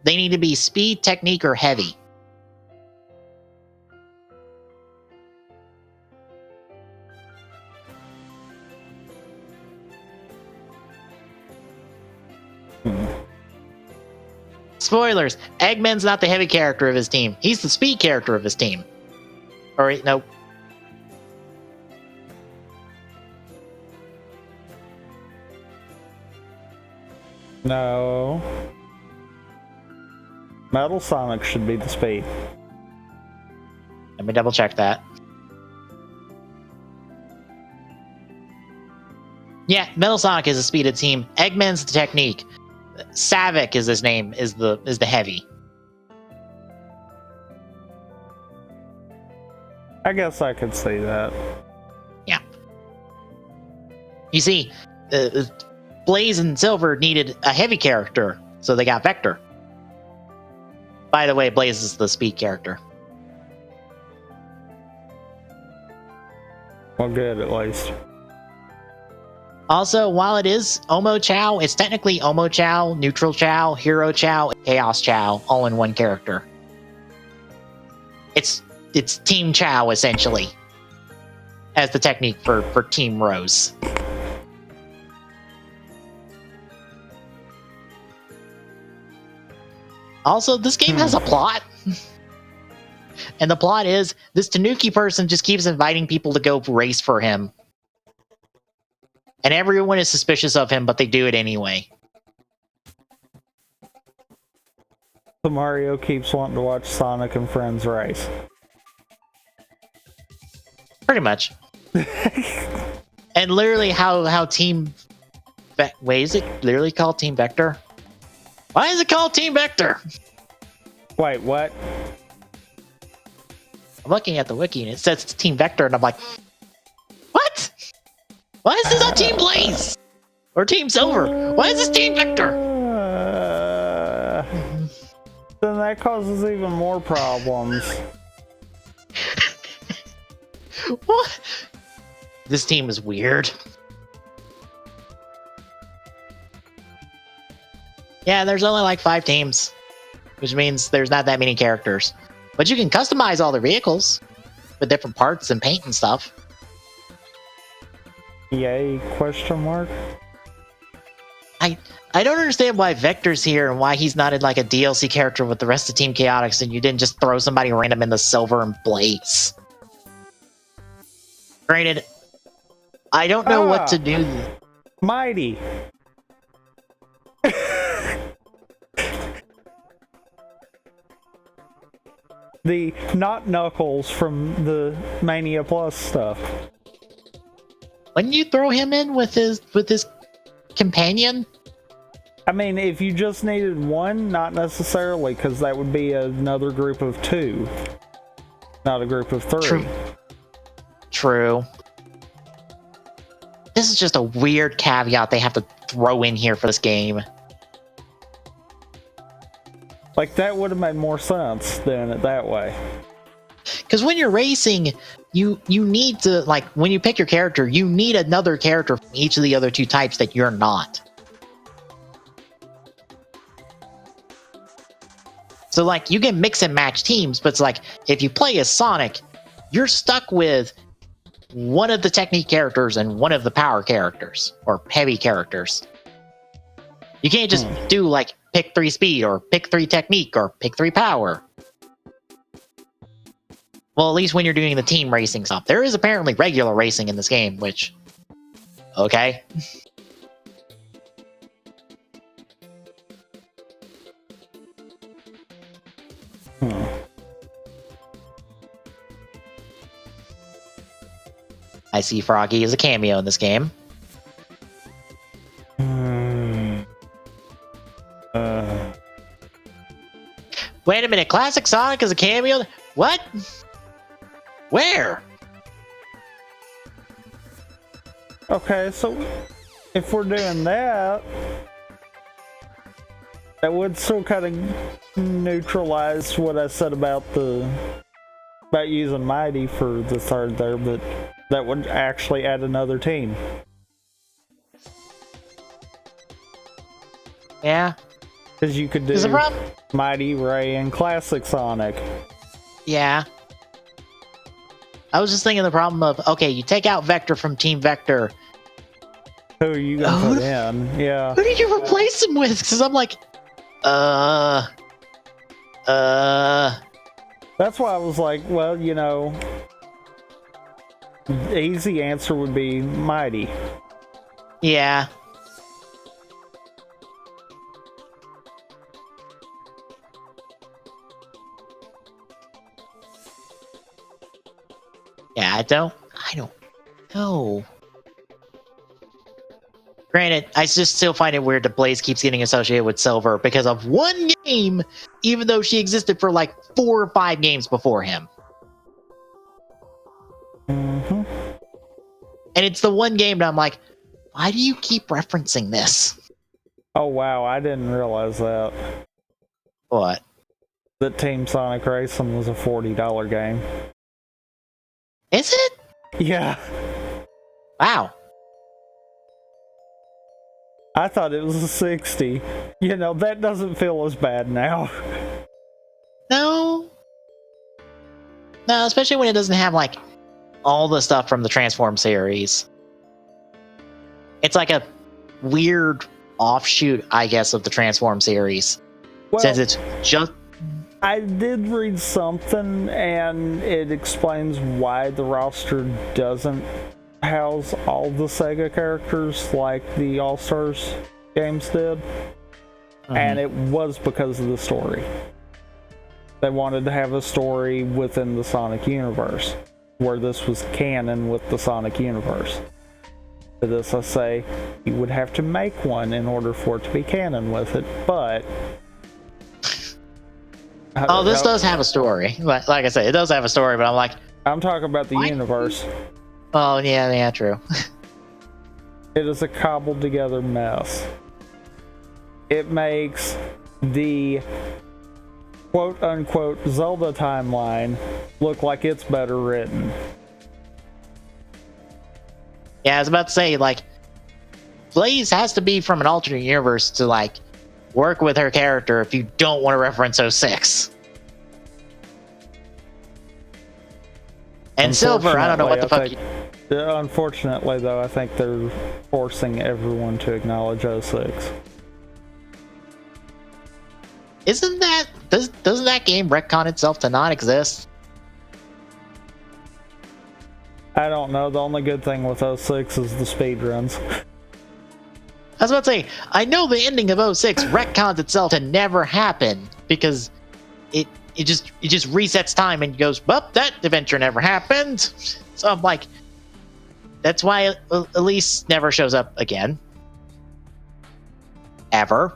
They need to be speed, technique, or heavy. Spoilers, Eggman's not the heavy character of his team. He's the speed character of his team. Or, no. No. Metal Sonic should be the speed. Let me double check that. Yeah, Metal Sonic is the speed of the team. Eggman's the technique. Savik is his name, is the heavy. I guess I could see that. Yeah. You see, Blaze and Silver needed a heavy character, so they got Vector. By the way, Blaze is the speed character. Well, good at least. Also, while it is Omo Chow, it's technically Omo Chow, Neutral Chow, Hero Chow, Chaos Chow, all in one character. It's Team Chow, essentially, as the technique for Team Rose. Also, this game has a plot. And the plot is, this Tanuki person just keeps inviting people to go race for him. And everyone is suspicious of him, but they do it anyway. So Mario keeps wanting to watch Sonic and Friends race. Pretty much. And literally how Team... Wait, is it literally called Team Vector? Why is it called Team Vector? Wait, what? I'm looking at the wiki and it says it's Team Vector, and I'm like, what? Why is this not Team Blaze? Or Team Silver? Why is this Team Vector? Then that causes even more problems. What? This team is weird. Yeah, there's only like 5 teams, which means there's not that many characters. But you can customize all the vehicles with different parts and paint and stuff. Yay, question mark? I don't understand why Vector's here and why he's not in like a DLC character with the rest of Team Chaotix and you didn't just throw somebody random in the Silver and Blaze. Granted, I don't know what to do. Mighty. The not Knuckles from the Mania Plus stuff. Wouldn't you throw him in with his companion? I mean, if you just needed one, not necessarily, because that would be another group of 2, not a group of 3. True. This is just a weird caveat they have to throw in here for this game. Like, that would have made more sense doing it that way. Because when you're racing, you need to, like, when you pick your character, you need another character from each of the other 2 types that you're not. So, like, you can mix and match teams, but it's like, if you play as Sonic, you're stuck with one of the technique characters and one of the power characters, or heavy characters. You can't just do, like, pick 3 speed, or pick 3 technique, or pick 3 power. Well, at least when you're doing the team racing stuff. There is apparently regular racing in this game, which... Okay. I see Froggy as a cameo in this game. Wait a minute, Classic Sonic is a cameo? What? Where? Okay, so if we're doing that, that would still kind of neutralize what I said about using Mighty for the third there, but that would actually add another team. Yeah. Because you could do Mighty, Ray, and Classic Sonic. Yeah. I was just thinking the problem of, okay, you take out Vector from Team Vector. Who are you going to put in? Yeah. Who did you replace him with? Because I'm like, That's why I was like, well, you know, the easy answer would be Mighty. Yeah. Yeah, I don't know. Granted, I just still find it weird that Blaze keeps getting associated with Silver because of one game, even though she existed for like 4 or 5 games before him. Mm-hmm. And it's the one game that I'm like, why do you keep referencing this? Oh wow, I didn't realize that. What? That Team Sonic Racing was a $40 game. Is it? Yeah. Wow. I thought it was a 60. You know, that doesn't feel as bad now. No. No, especially when it doesn't have like all the stuff from the Transform series. It's like a weird offshoot, I guess, of the Transform series. Well, since it's just... I did read something, and it explains why the roster doesn't house all the Sega characters like the All-Stars games did. Mm-hmm. And it was because of the story. They wanted to have a story within the Sonic universe, where this was canon with the Sonic universe. To this I say, you would have to make one in order for it to be canon with it, but... Oh, this does have a story. Like I said, it does have a story, but I'm like... I'm talking about the universe. Oh, yeah, true. It is a cobbled together mess. It makes the quote-unquote Zelda timeline look like it's better written. Yeah, I was about to say, like, Blaze has to be from an alternate universe to, like, work with her character if you don't want to reference 06. And Silver, I don't know what the fuck... Unfortunately, though, I think they're forcing everyone to acknowledge 06. Isn't that... Doesn't that game retcon itself to not exist? I don't know. The only good thing with 06 is the speedruns. I was about to say, I know the ending of 06 retcons itself to never happen because it just resets time and goes, well, that adventure never happened. So I'm like, that's why Elise never shows up again. Ever.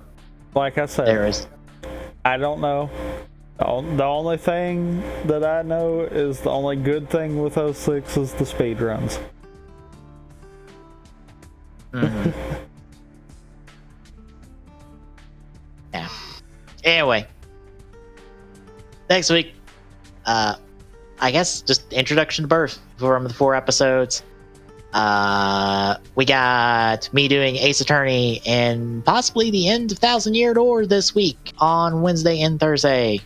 Like I said, there is. I don't know. The only thing that I know is the only good thing with 06 is the speedruns. Mm-hmm. Yeah. Anyway. Next week, I guess just introduction to Birth from the 4 episodes. We got me doing Ace Attorney and possibly the end of Thousand Year Door this week on Wednesday and Thursday.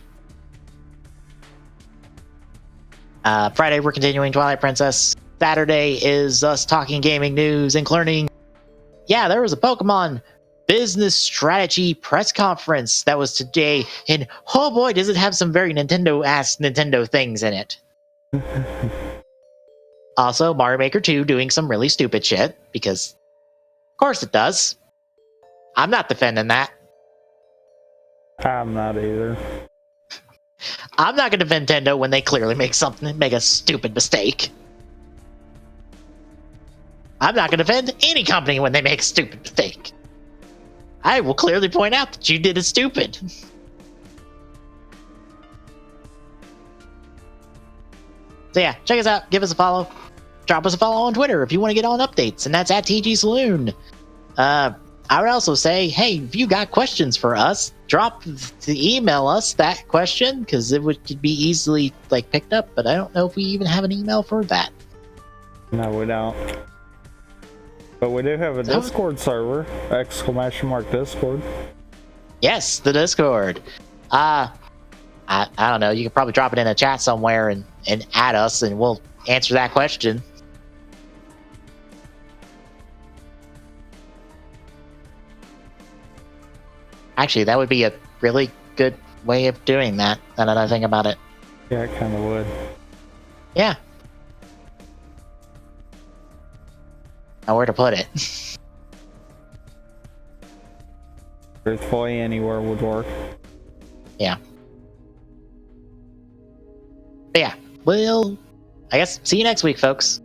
Friday, we're continuing Twilight Princess. Saturday is us talking gaming news and learning. Yeah, there was a Pokemon business strategy press conference that was today, and oh boy, does it have some very Nintendo-ass Nintendo things in it. Also, Mario Maker 2 doing some really stupid shit, because of course it does. I'm not defending that. I'm not either. I'm not going to defend Nintendo when they clearly make a stupid mistake. I'm not going to defend any company when they make a stupid mistake. I will clearly point out that you did it stupid. So yeah, check us out. Give us a follow. Drop us a follow on Twitter if you want to get on updates, and that's at TG Saloon. I would also say, hey, if you got questions for us, email us that question, because it could be easily picked up, but I don't know if we even have an email for that. No, we don't. But we do have a Discord server, ! Discord. Yes, the Discord. I don't know. You could probably drop it in a chat somewhere and add us, and we'll answer that question. Actually, that would be a really good way of doing that, now that I think about it. Yeah, it kind of would. Yeah. Now, where to put it? Truthfully, anywhere would work. Yeah. But yeah, we'll, I guess, see you next week, folks.